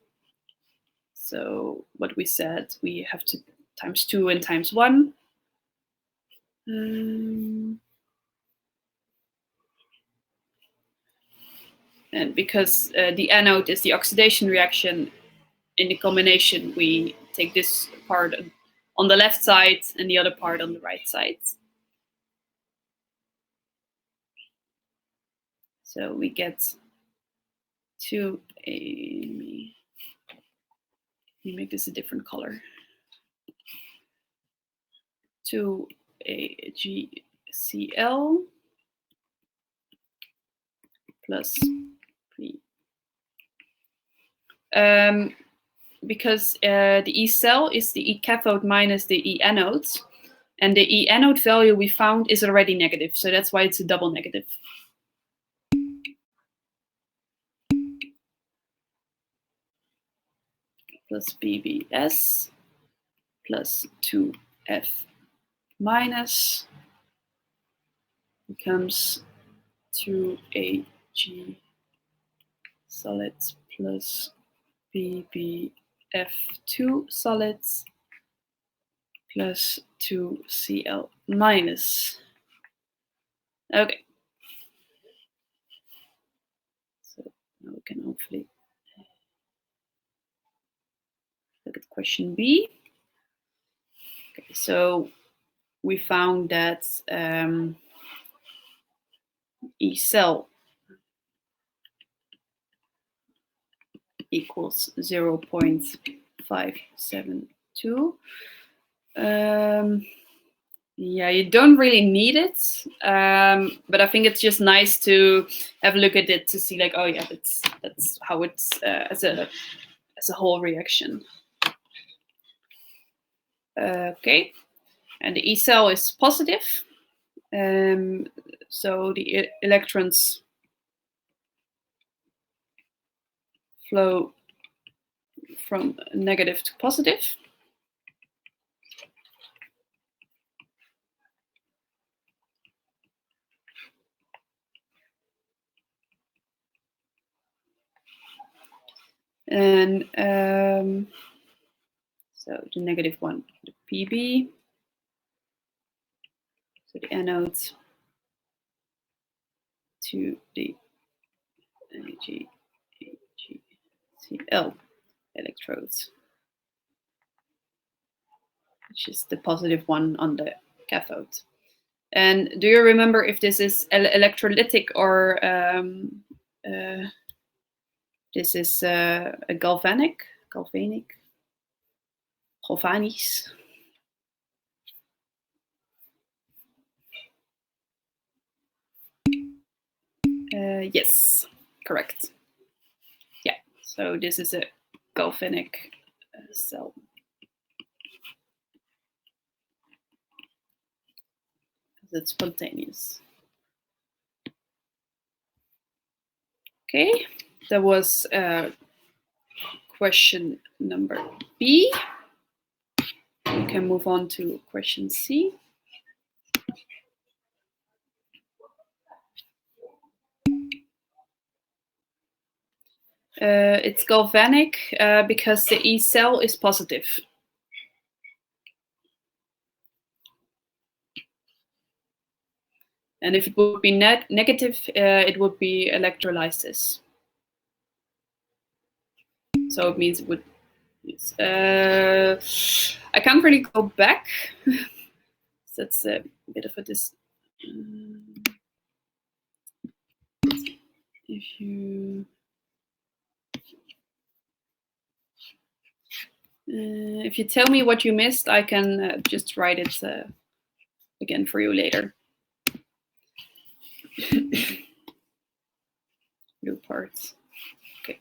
So what we said, we have to times 2 and times 1. And because the anode is the oxidation reaction, in the combination, we take this part on the left side and the other part on the right side. So we get 2 let me make this a different color. 2 AgCl plus because the E cell is the E cathode minus the E anode. And the E anode value we found is already negative. So that's why it's a double negative. Plus BBS plus 2F minus becomes 2AG solids plus BBF2 solids plus 2Cl minus. Okay. So now we can hopefully look at question B. Okay, so we found that E cell equals 0.572. Yeah, you don't really need it, but I think it's just nice to have a look at it to see, like, oh yeah, that's how it's as a whole reaction. Okay, and the E cell is positive, so the electrons flow from negative to positive. And so the negative one, the PB, so the anode to the AgCl electrodes, which is the positive one on the cathode. And do you remember if this is electrolytic or this is a galvanic? Yes, correct. Yeah, so this is a galvanic cell. It's spontaneous. Okay, that was question number B. We can move on to question C. It's galvanic because the E cell is positive. And if it would be negative, it would be electrolysis. So it means it would. I can't really go back. So that's a bit of a if you tell me what you missed, I can just write it again for you later. Blue parts. Okay.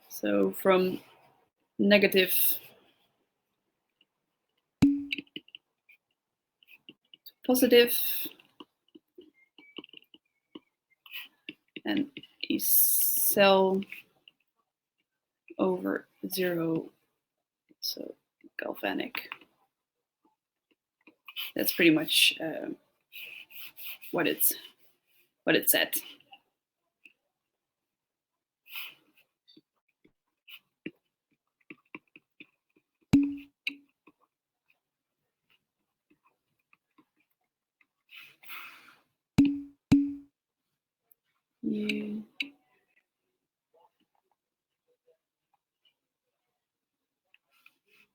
So from negative to positive, and a cell over 0, so galvanic. That's pretty much what it said. Yeah.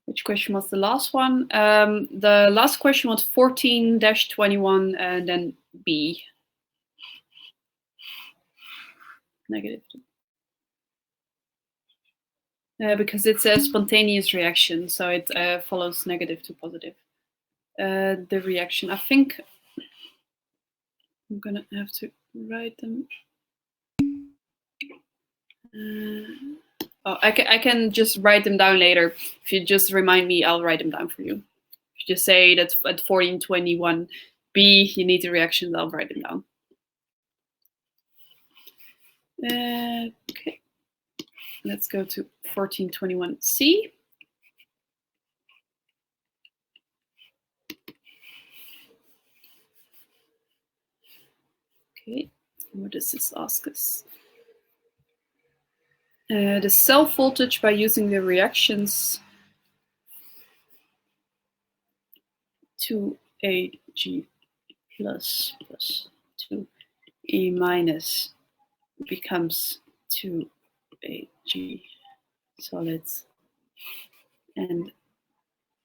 Which question was the last one? The last question was 14-21 and then B. Negative. Because it's a spontaneous reaction, so it follows negative to positive. The reaction, I think I'm gonna have to write them. Oh, I can just write them down later. If you just remind me, I'll write them down for you. If you just say that at 1421B, you need the reactions, I'll write them down. Okay, let's go to 1421C. Okay, what does this ask us? The cell voltage by using the reactions 2Ag plus 2E minus becomes 2Ag solids, and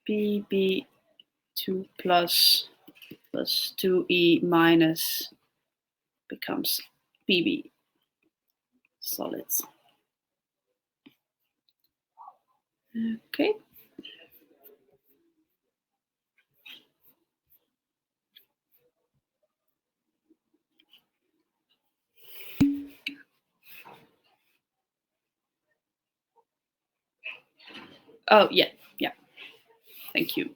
BB2 plus 2E minus becomes BB solids. Okay. Oh, yeah. Thank you.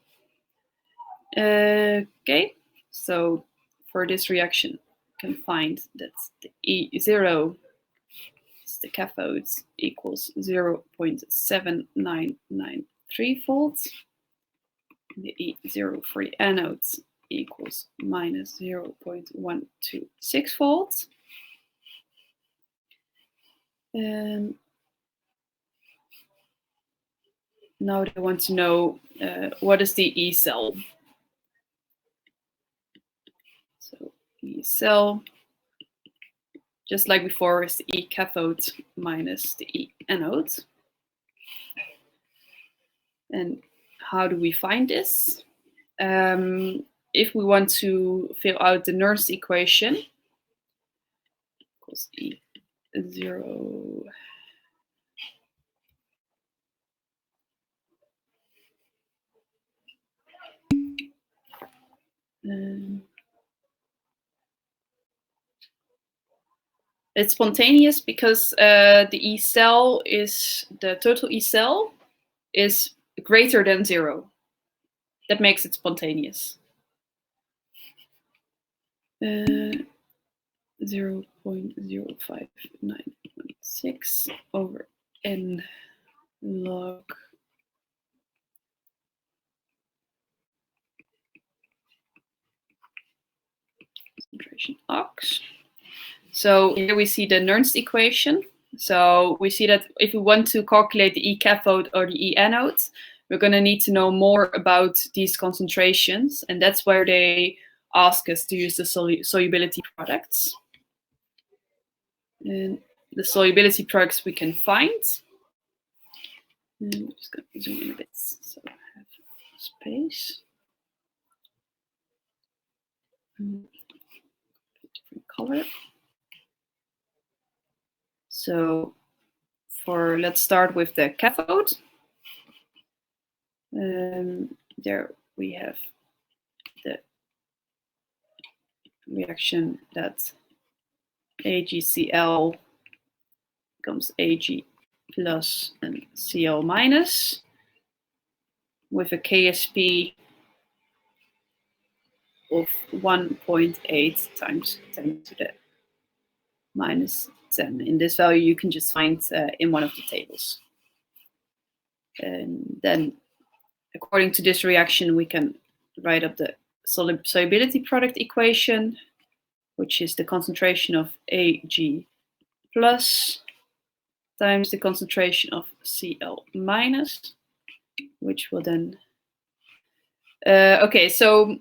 Okay, so for this reaction, you can find that the E0 is the cathodes equals 0.7993 volts. The E0 for the anodes equals minus 0.126 volts. Now they want to know what is the E cell. So E cell, just like before, is the E cathode minus the E anode. And how do we find this? If we want to fill out the Nernst equation, equals E0 it's spontaneous because the E cell is, the total E cell is greater than 0. That makes it spontaneous. 0.05916 over n log concentration ox. So here we see the Nernst equation. So we see that if we want to calculate the E cathode or the E anode, we're going to need to know more about these concentrations, and that's where they ask us to use the solubility products. And the solubility products we can find. I'm just going to zoom in a bit so I have space. Different color. So let's start with the cathode. There we have the reaction that AgCl becomes Ag plus and Cl minus with a KSP of 1.8 times 10 to the minus 10. In this value you can just find in one of the tables. And then according to this reaction we can write up the solubility product equation, which is the concentration of Ag plus times the concentration of Cl minus, which will then okay, so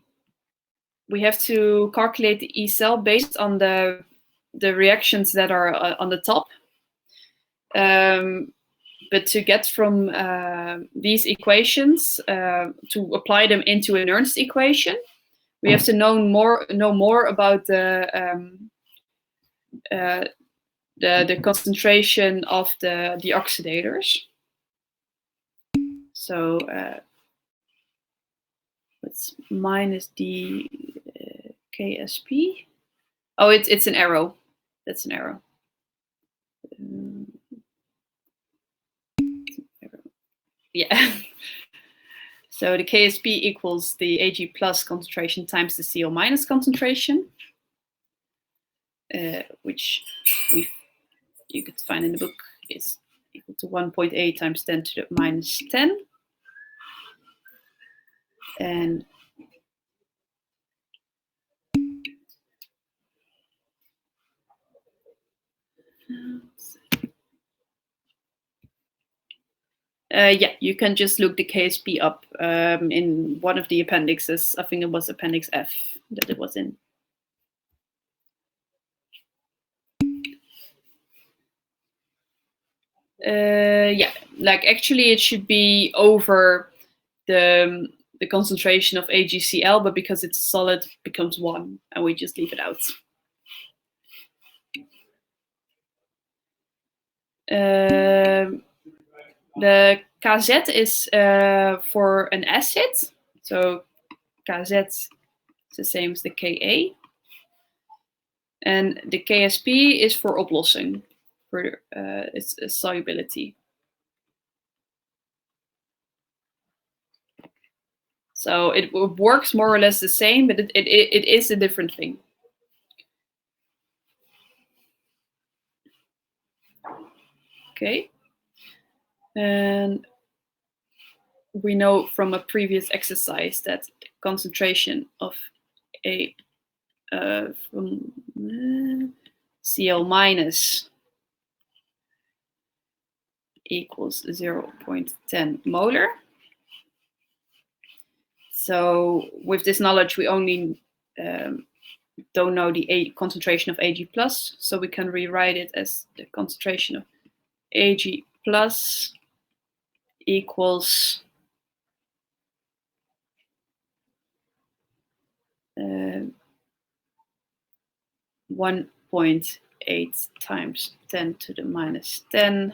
we have to calculate the E cell based on the reactions that are on the top. But to get from these equations to apply them into a Nernst equation, we have to know more about the concentration of the oxidators. So it's minus the KSP. Oh, it's an arrow. That's an arrow. yeah. So the KSP equals the Ag plus concentration times the CO minus concentration, which you could find in the book is equal to 1.8 times 10 to the minus 10. And yeah, you can just look the KSP up in one of the appendixes. I think it was Appendix F that it was in. Yeah, like actually it should be over the concentration of AgCl, but because it's solid, it becomes 1, and we just leave it out. The Kz is for an acid, so Kz is the same as the Ka, and the KSP is for oplossing, for its solubility. So it works more or less the same, but it is a different thing. Okay, and we know from a previous exercise that the concentration of a from Cl minus equals 0.10 molar. So with this knowledge, we only don't know the concentration of Ag plus, so we can rewrite it as the concentration of Ag plus equals 1.8 times 10 to the minus 10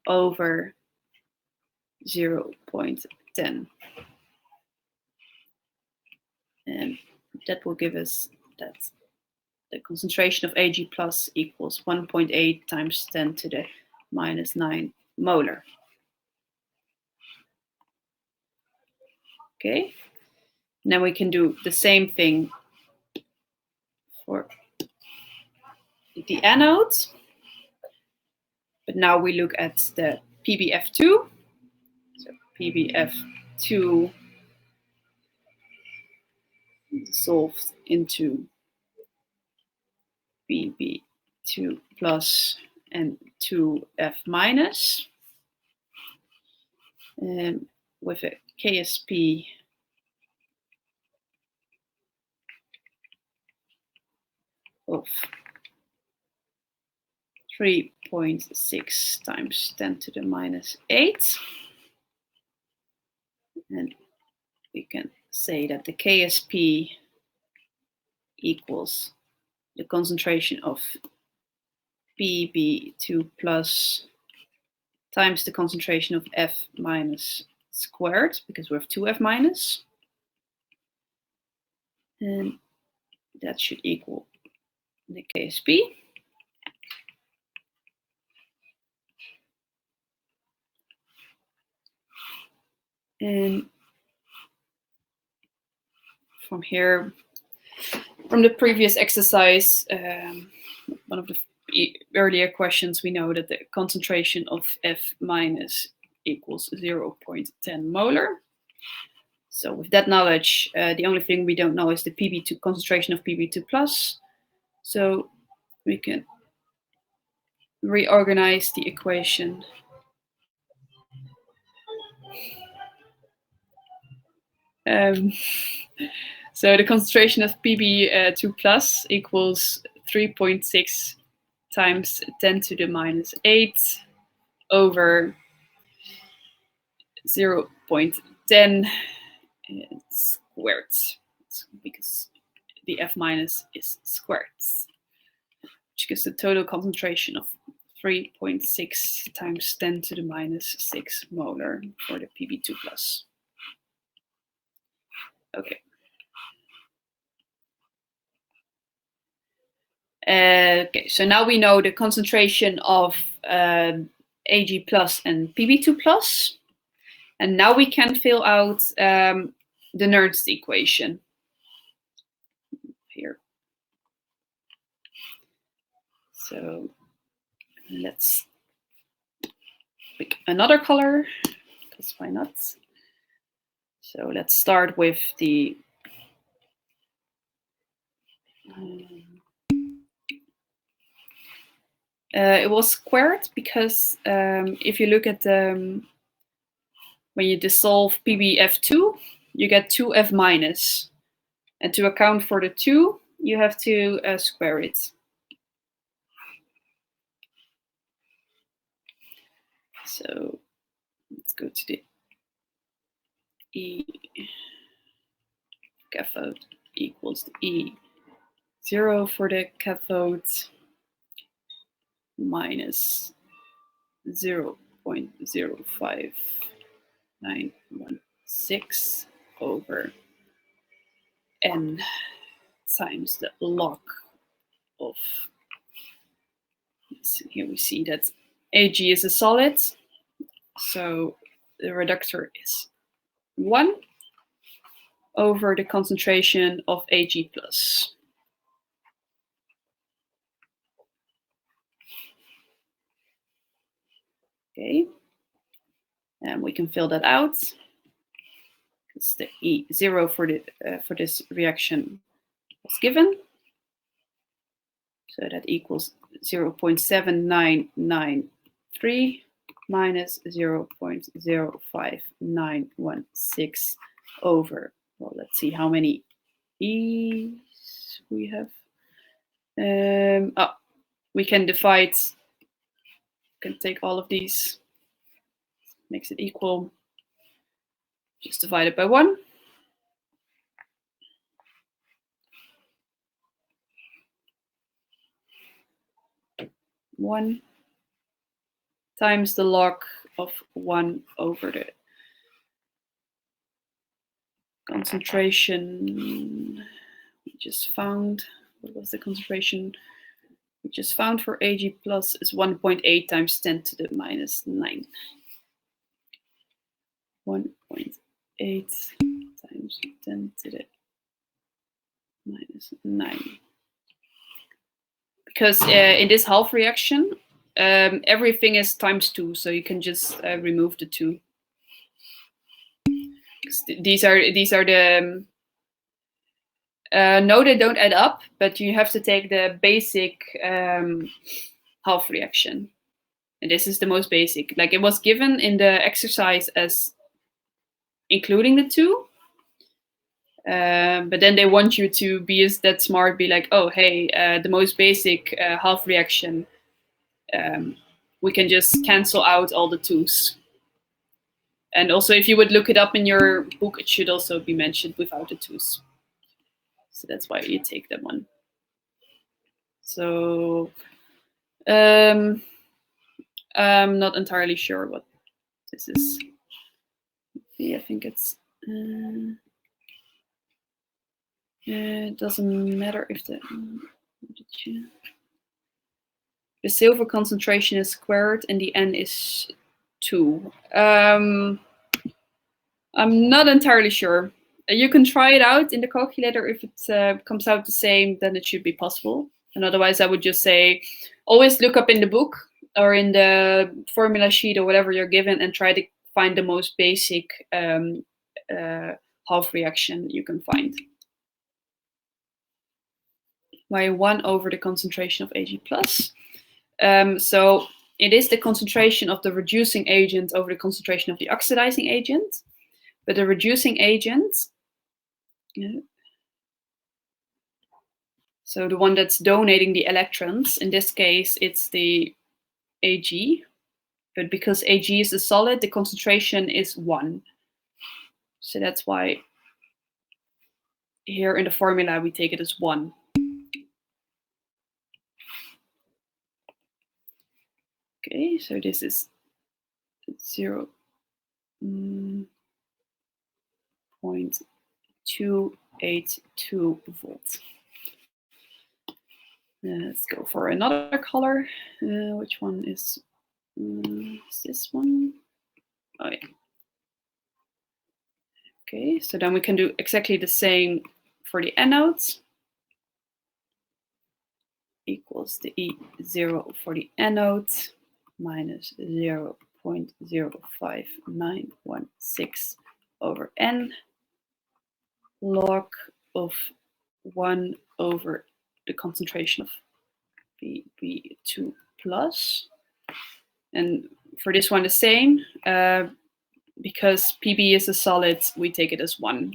over 0.10. And that will give us that the concentration of Ag plus equals 1.8 times 10 to the minus 9 molar. Okay, and then we can do the same thing for the anode, but now we look at the PbF2. So PbF2 dissolved into Pb2 plus and 2F minus, with a KSP of 3.6 times 10 to the minus 8. And we can say that the KSP equals the concentration of Pb2 plus times the concentration of F minus squared, because we have 2F minus. And that should equal the KSP. And from here, from the previous exercise, one of the earlier questions, we know that the concentration of F minus equals 0.10 molar. So with that knowledge, the only thing we don't know is the Pb2 concentration of Pb2 plus. So we can reorganize the equation. So the concentration of Pb2 plus equals 3.6 times 10 to the minus 8 over 0.10 squared, because the F minus is squared, which gives a total concentration of 3.6 times 10 to the minus 6 molar for the Pb2 plus. Okay. Okay, so now we know the concentration of Ag plus and Pb2 plus. And now we can fill out the Nernst equation here. So let's pick another color, because why not? So let's start with the it was squared because if you look at when you dissolve PbF2, you get 2F minus. And to account for the 2, you have to square it. So let's go to the E cathode equals the E0 for the cathode minus 0.05916 over N times the log of, here we see that Ag is a solid, so the reductor is 1 over the concentration of Ag plus. Okay, and we can fill that out because the E0 for this reaction was given. So that equals 0.7993 minus 0.05916 over, well, let's see how many E's we have. We can divide, can take all of these, makes it equal, just divide it by 1. One times the log of 1 over the concentration we just found. What was the concentration we just found for Ag plus is 1.8 times 10 to the minus 9. 1.8 times 10 to the minus 9. Because in this half reaction, everything is times 2, so you can just remove the 2. These are the no, they don't add up, but you have to take the basic half reaction, and this is the most basic. Like, it was given in the exercise as including the 2, but then they want you to be that smart, be like, oh, hey, the most basic half reaction, we can just cancel out all the 2's. And also, if you would look it up in your book, it should also be mentioned without the 2's. So that's why you take that one. So I'm not entirely sure what this is. Yeah, I think it's it doesn't matter if the silver concentration is squared and the N is 2. I'm not entirely sure. You can try it out in the calculator. If it comes out the same, then it should be possible. And otherwise, I would just say, always look up in the book or in the formula sheet or whatever you're given and try to find the most basic half reaction you can find. By 1 over the concentration of Ag plus. So it is the concentration of the reducing agent over the concentration of the oxidizing agent. But the reducing agent, so the one that's donating the electrons, in this case, it's the Ag. But because Ag is a solid, the concentration is 1. So that's why here in the formula, we take it as 1. Okay, so this is 0.282 volts. Let's go for another color. Which one is this one? Oh, yeah. Okay, so then we can do exactly the same for the anodes. Equals the E0 for the anode minus 0.05916 over N log of 1 over the concentration of Pb2 plus. And for this one the same, because Pb is a solid, we take it as 1.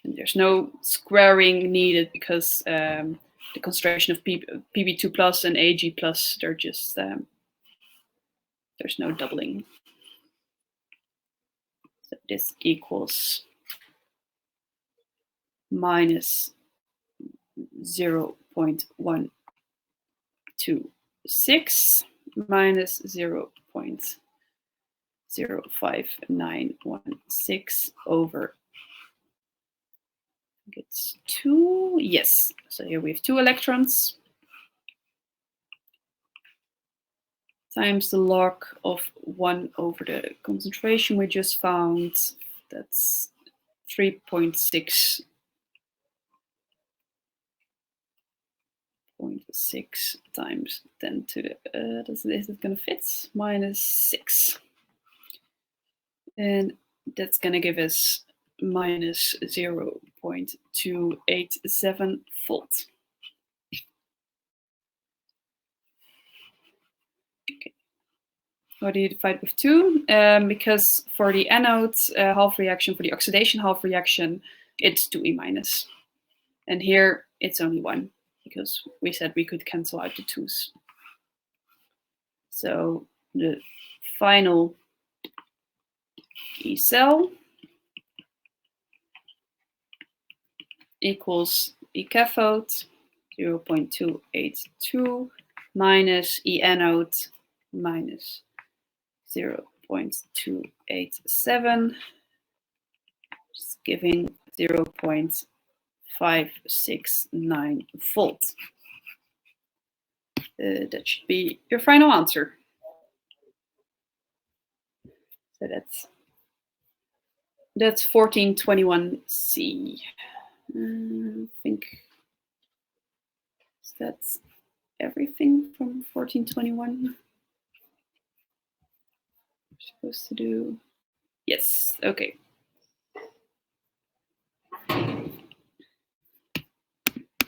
And there's no squaring needed because the concentration of Pb2 plus and Ag plus, they're just, there's no doubling. So this equals minus 0.126 minus 0.05916 over, I think it's 2. Yes, so here we have 2 electrons times the log of 1 over the concentration we just found. That's 3.6 times 10 to the, is it going to fit? Minus 6. And that's going to give us minus 0.287 volt. Okay. Why do you divide with 2? Because for the anode half reaction, for the oxidation half reaction, it's 2E minus. And here it's only 1, because we said we could cancel out the 2's. So the final E cell equals E cathode, 0.282, minus E anode, minus 0.287, just giving 0.569 volts. That should be your final answer. So that's 1421C. I think that's everything from 1421. We're supposed to do, yes, okay.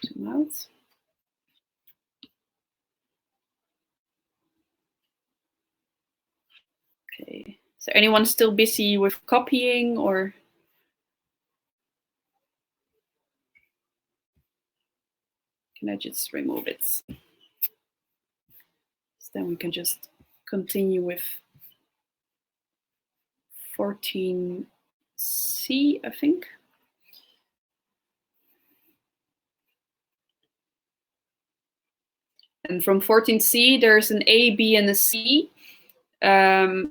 Zoom out. Okay, so anyone still busy with copying, or? Can I just remove it? So then we can just continue with 14C, I think. And from 14C, there's an A, B, and a C. A,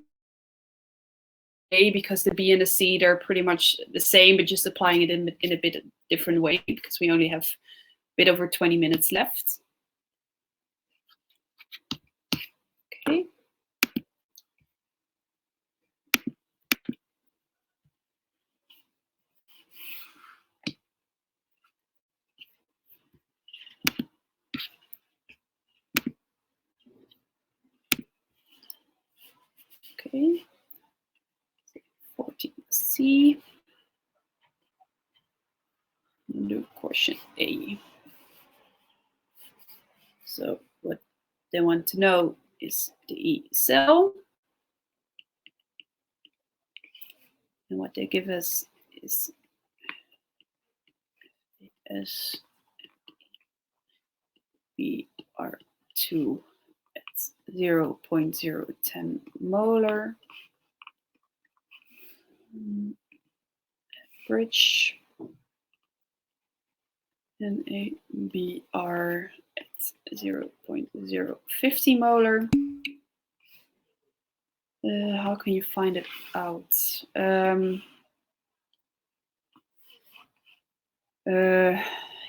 because the B and the C, they're pretty much the same, but just applying it in a bit different way, because we only have a bit over 20 minutes left. Okay. Okay. 14C. Do question A. So what they want to know is the E cell. And what they give us is SBR2 at 0.010 molar. Average. And a BR at 0.050 molar. How can you find it out?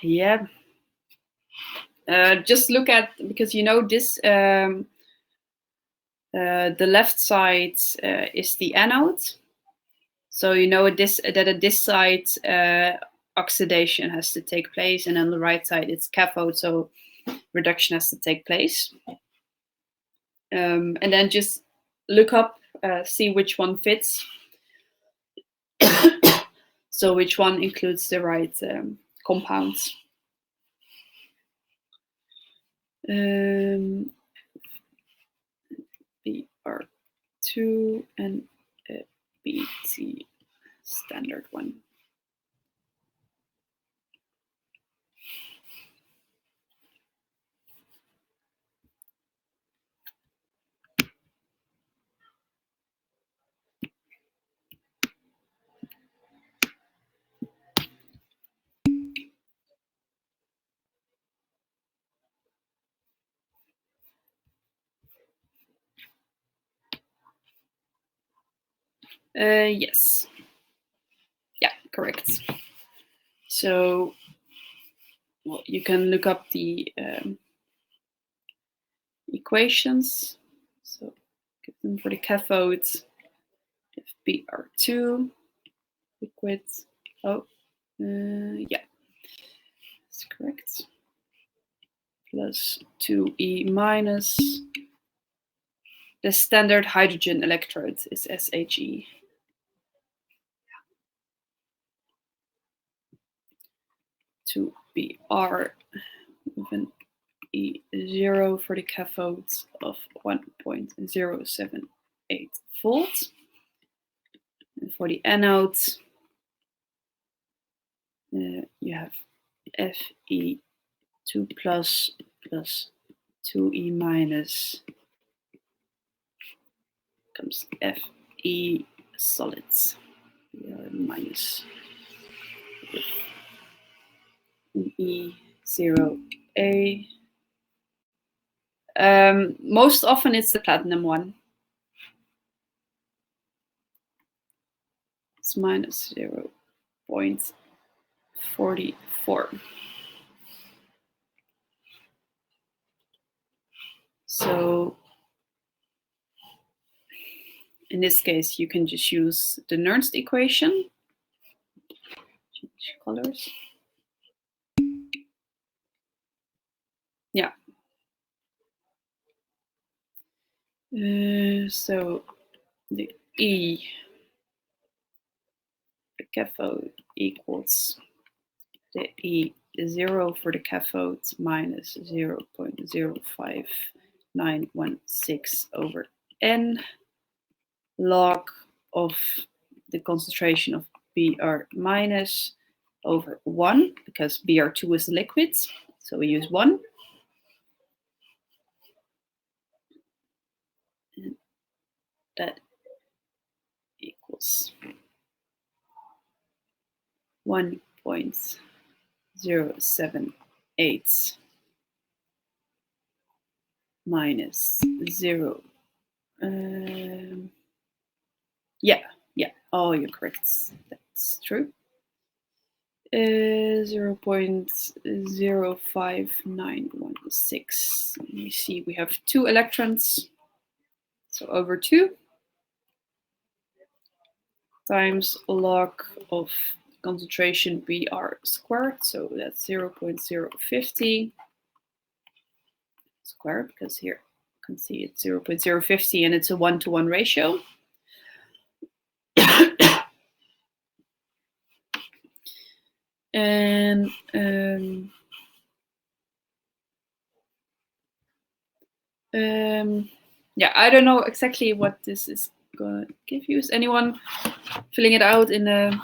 Yeah. Just look at, because you know this, the left side is the anode, So you know that at this side oxidation has to take place, and on the right side it's cathode, so reduction has to take place. And then just look up, see which one fits. So which one includes the right compounds. BR2 and BT standard one. Yes. Yeah, correct. So, well, you can look up the equations. So, give them for the cathode. BR2 liquid. Oh, yeah, that's correct. Plus 2E minus. The standard hydrogen electrode is SHE. 2BR with an E0 for the cathodes of 1.078 volts. And for the anode, you have Fe2 plus 2E minus comes Fe solids minus E0A. Most often it's the platinum one. It's minus 0.44. So in this case, you can just use the Nernst equation. Change colors. Yeah. So the E, the cathode equals the E0 for the cathode minus 0.05916 over N log of the concentration of Br minus over 1, because Br2 is liquid, so we use 1. And that equals 1.078 minus 0. Yeah. Oh, you're correct. That's true. 0.05916. You see, we have 2 electrons. So over 2 times log of concentration Br squared. So that's 0.050 squared, because here you can see it's 0.050 and it's a 1-to-1 ratio. And yeah, I don't know exactly what this is gonna give you. Is anyone filling it out in a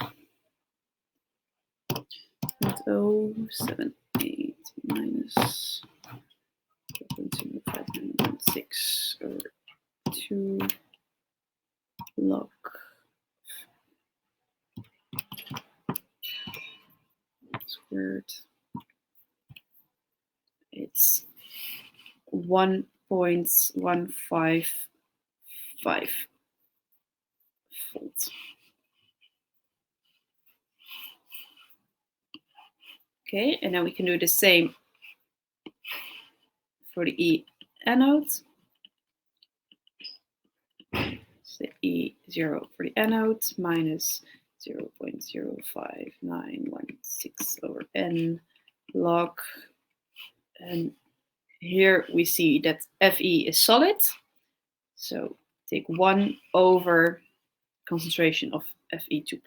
0.078 minus 0.05916 over 2 log squared? It's 1.155 volts. Okay, and then we can do the same for the E anode. So 0 for the anode minus 0.05916 over n log. And here we see that Fe is solid. So take 1 over concentration of Fe2+.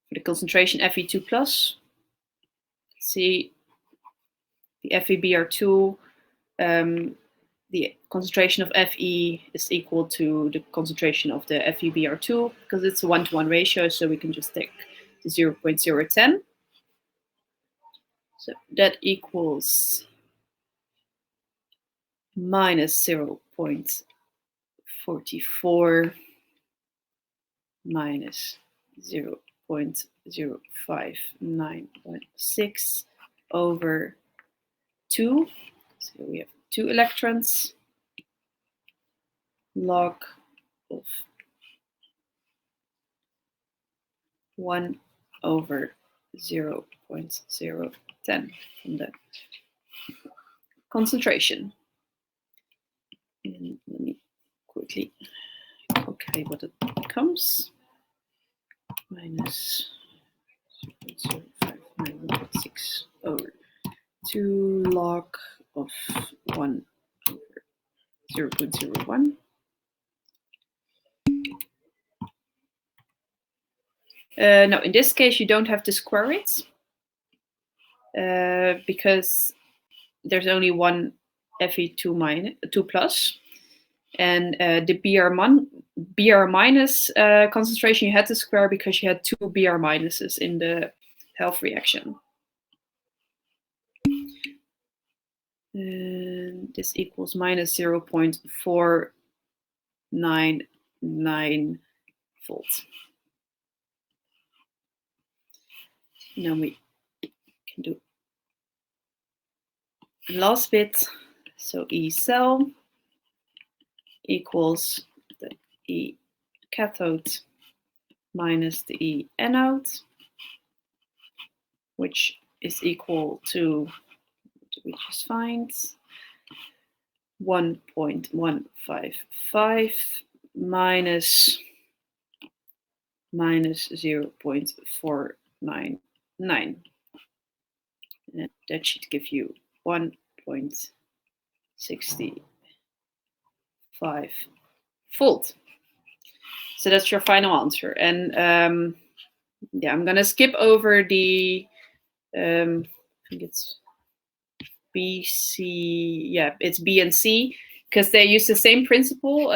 For the concentration Fe2+, see the FeBr2, the concentration of Fe is equal to the concentration of the FeBr2 because it's a 1-to-1 ratio, so we can just take the 0.010. So that equals minus 0.44 minus 0.05916 over 2. So we have 2 electrons log of 1 over 0.010 from the concentration. And let me quickly calculate what it becomes. Minus 0.05916 over 2 log of 1 over 0.01. No, in this case, you don't have to square it because there's only one Fe2 plus, and the Br minus concentration you had to square because you had 2 Br minuses in the half reaction. And this equals minus 0.499 volts. Now we can do the last bit. So E cell equals the E cathode minus the E anode, which is equal to, we just find, 1.155 minus 0.499. And that should give you 1.65 volt. So that's your final answer. And yeah, I'm gonna skip over the I think it's B, C, yeah, it's B and C, because they use the same principle.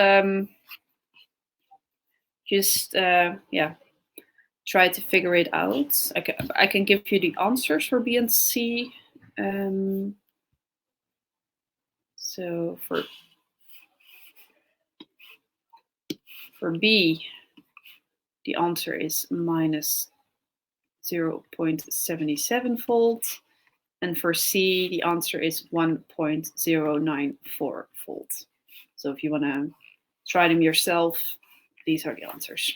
Yeah, try to figure it out. I can give you the answers for B and C. So for B, the answer is minus 0.77 volts. And for C, the answer is 1.094 volts. So if you want to try them yourself, these are the answers.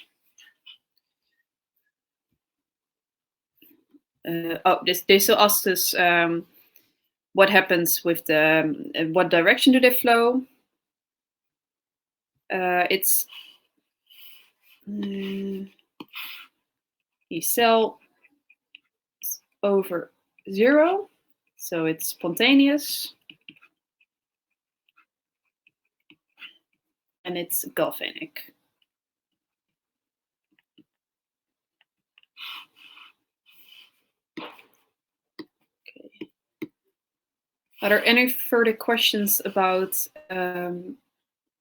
They still asked us what happens with the, what direction do they flow? It's E cell over 0, so it's spontaneous, and it's galvanic. Okay. Are there any further questions about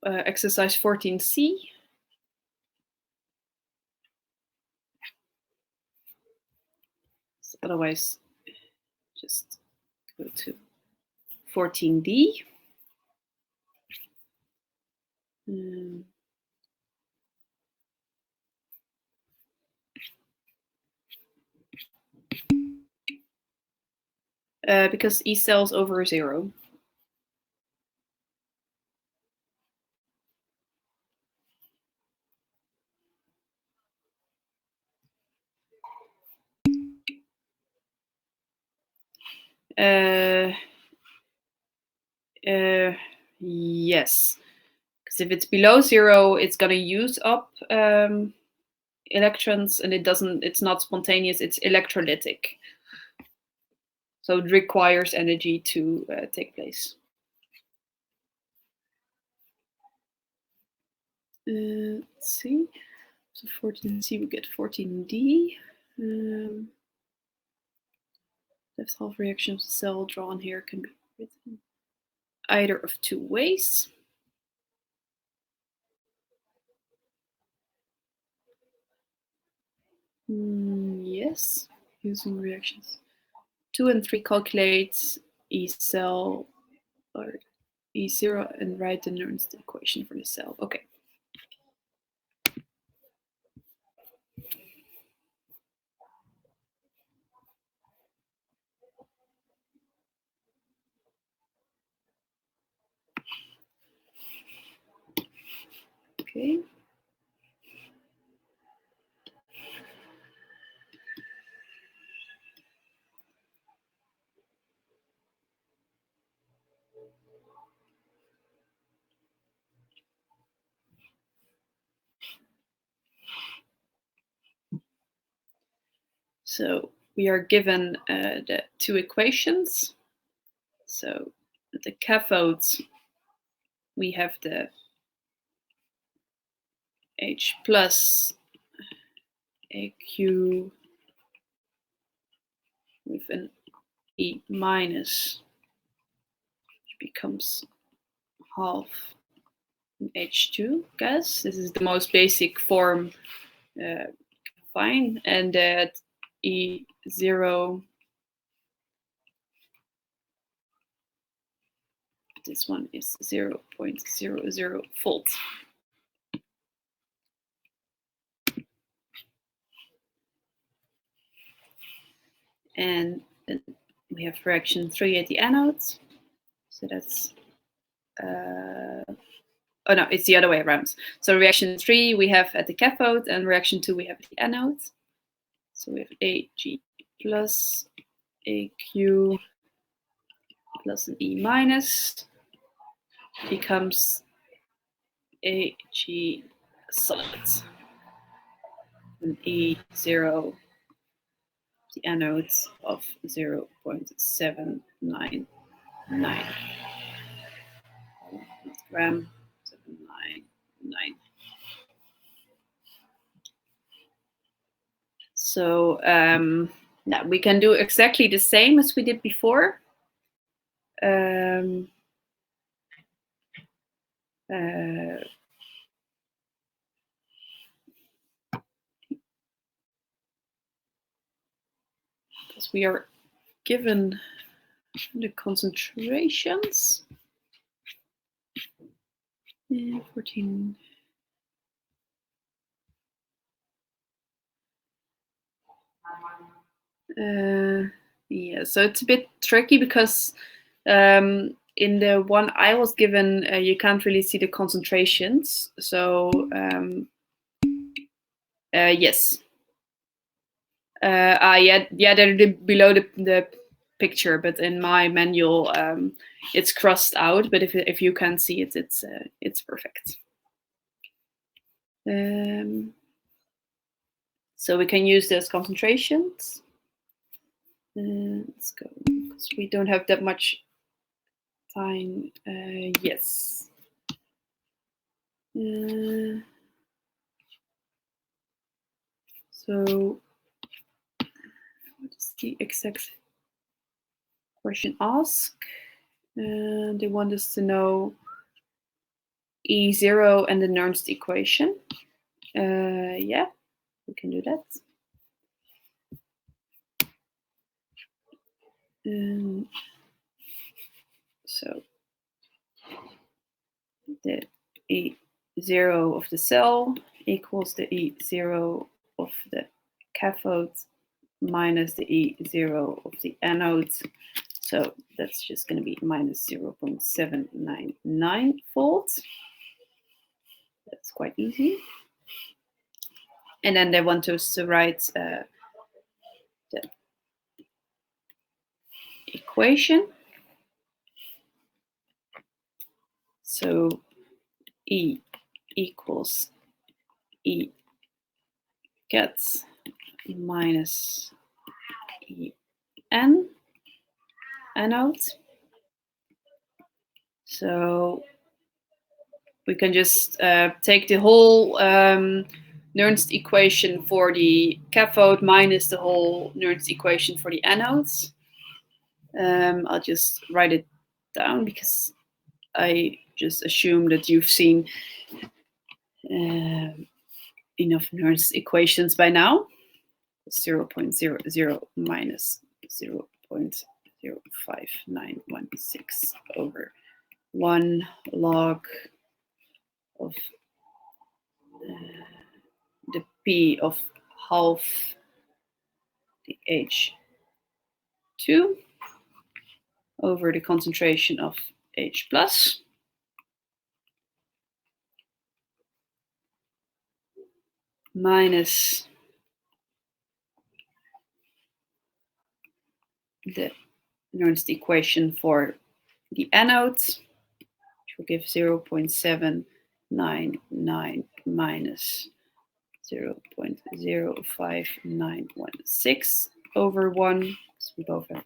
exercise 14C? Otherwise, just go to 14D. Because E cell's over 0. Yes, yes, if it's below 0, it's going to use up electrons, and it's not spontaneous, it's electrolytic. So it requires energy to take place. Let's see. So 14C, we get 14D. Left half reaction of the cell drawn here can be written either of two ways. Yes, using reactions 2 and 3, calculate E cell or E0 and write the Nernst equation for the cell. Okay. Okay. So we are given the two equations. So at the cathodes, we have the H plus AQ with an E minus, which becomes half H2 gas. This is the most basic form fine, and that E0, this one is 0.00 volts. And then we have reaction 3 at the anodes. So that's, oh no, it's the other way around. So reaction 3 we have at the cathode, and reaction 2 we have at the anode. So we have Ag plus AQ plus an E minus becomes Ag solid. And E0, the anodes of 0.799 gram, 799. So now we can do exactly the same as we did before. Because we are given the concentrations. 14. Yeah, so it's a bit tricky because in the one I was given, you can't really see the concentrations. So yes. Yeah, they're below the picture, but in my manual it's crossed out. But if you can see it, it's perfect. So we can use those concentrations. Let's go, because we don't have that much time. Yes. So what is the exact question asked? They want us to know E0 and the Nernst equation. Yeah, we can do that. So the E0 of the cell equals the E0 of the cathode minus the E0 of the anode. So that's just going to be minus 0.799 volts. That's quite easy. And then they want us to write the equation. So E equals E gets minus En anode. So we can just take the whole Nernst equation for the cathode minus the whole Nernst equation for the anodes. I'll just write it down because I just assume that you've seen enough Nernst equations by now. 0.00 minus 0.05916 over 1 log of the P of half the H2 over the concentration of H plus minus the Nernst equation for the anodes, which will give 0.799 minus 0.05916 over 1. So we both have